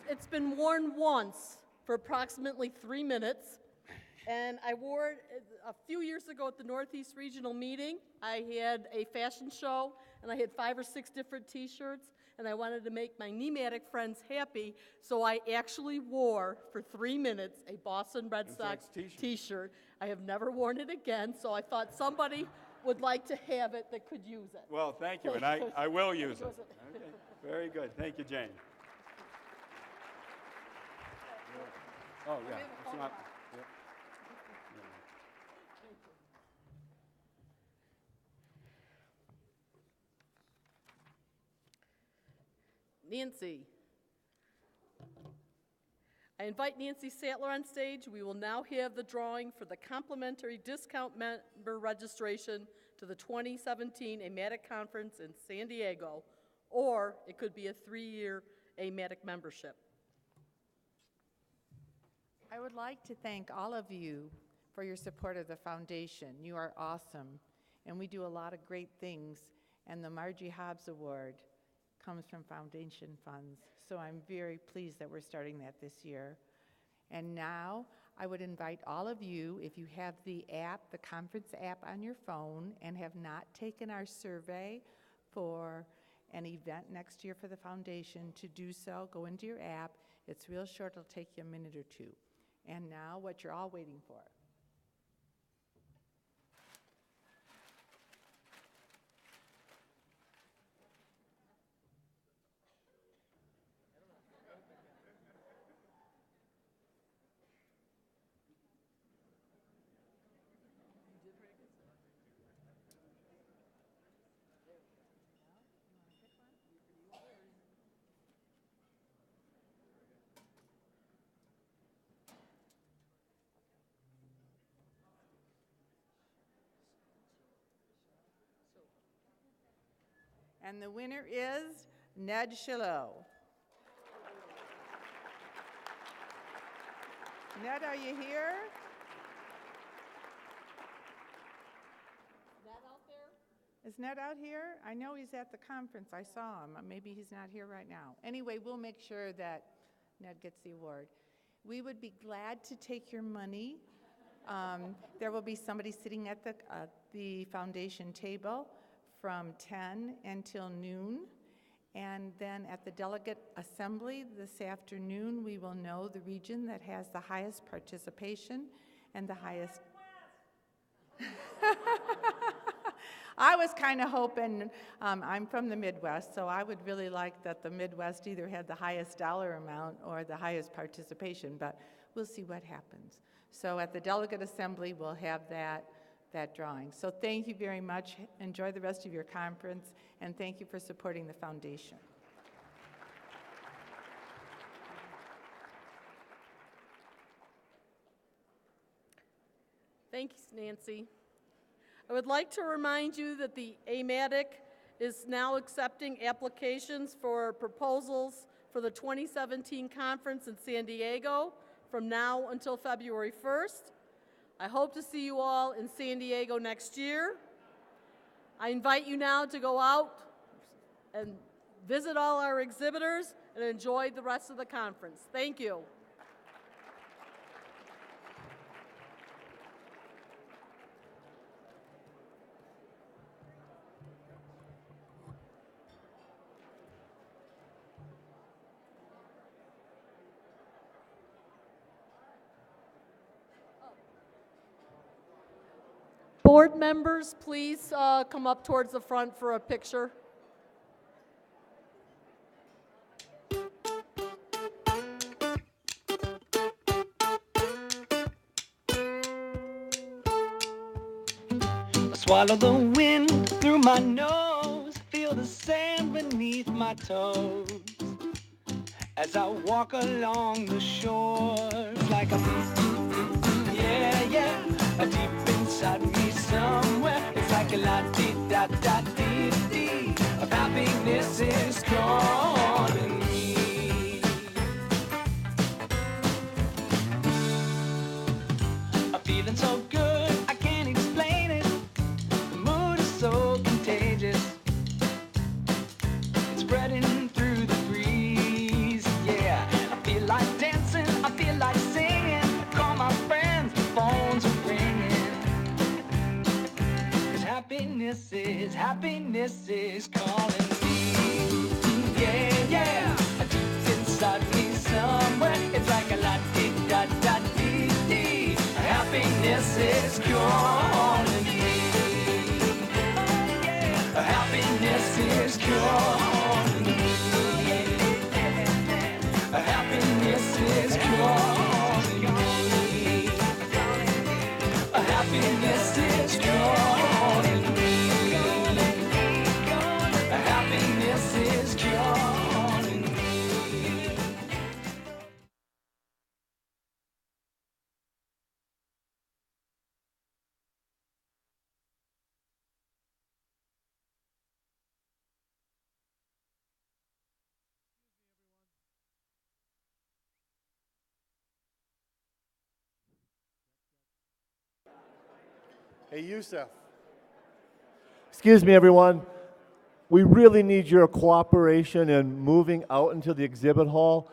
It's been worn once for approximately 3 minutes, and I wore it a few years ago at the Northeast Regional meeting. I had a fashion show, and I had 5 or 6 different T-shirts, and I wanted to make my NEMATIC friends happy, so I actually wore, for 3 minutes, a Boston Red Sox T-shirt. I have never worn it again, so I thought somebody would like to have it that could use it. Well, thank you, and I will use it. Okay. Very good. Thank you, Jane. Oh, yeah. It's not, yeah. Nancy. I invite Nancy Sattler on stage. We will now have the drawing for the complimentary discount member registration to the 2017 AMATYC Conference in San Diego, or it could be a 3-year AMATYC membership. I would like to thank all of you for your support of the foundation. You are awesome, and we do a lot of great things, and the Margie Hobbs Award comes from foundation funds, so I'm very pleased that we're starting that this year. And now, I would invite all of you, if you have the app, the conference app on your phone, and have not taken our survey for an event next year for the foundation, to do so. Go into your app. It's real short. It'll take you a minute or two. And now, what you're all waiting for. And the winner is Ned Shillow. Ned, are you here? Ned out there? Is Ned out here? I know he's at the conference. I saw him. Maybe he's not here right now. Anyway, we'll make sure that Ned gets the award. We would be glad to take your money. There will be somebody sitting at the foundation table from 10 until noon. And then at the delegate assembly this afternoon, we will know the region that has the highest participation and the highest. I was kind of hoping, I'm from the Midwest, so I would really like that the Midwest either had the highest dollar amount or the highest participation, but we'll see what happens. So at the delegate assembly, we'll have that drawing. So thank you very much. Enjoy the rest of your conference, and thank you for supporting the foundation. Thanks, Nancy. I would like to remind you that the AMATYC is now accepting applications for proposals for the 2017 conference in San Diego from now until February 1st. I hope to see you all in San Diego next year. I invite you now to go out and visit all our exhibitors and enjoy the rest of the conference. Thank you. board members, please come up towards the front for a picture. Swallow the wind through my nose, feel the sand beneath my toes as I walk along the shores like a yeah, yeah, deep inside me somewhere. It's like a la-dee-da-da-dee-dee of happiness is calling me. I'm feeling so good, I can't explain it. The mood is so contagious. It's spreading through the breeze, yeah. I feel like dancing, I feel like singing. Call my friends, the phones are ringing. 'Cause happiness is calling me. Yeah, yeah, deep inside me somewhere. It's like a la-dee-da-da-dee-dee. Happiness is calling me. Happiness is calling me. Happiness is calling me. Happiness is calling me. Happiness is calling me. Hey, Yusuf. Excuse me, everyone. We really need your cooperation in moving out into the exhibit hall.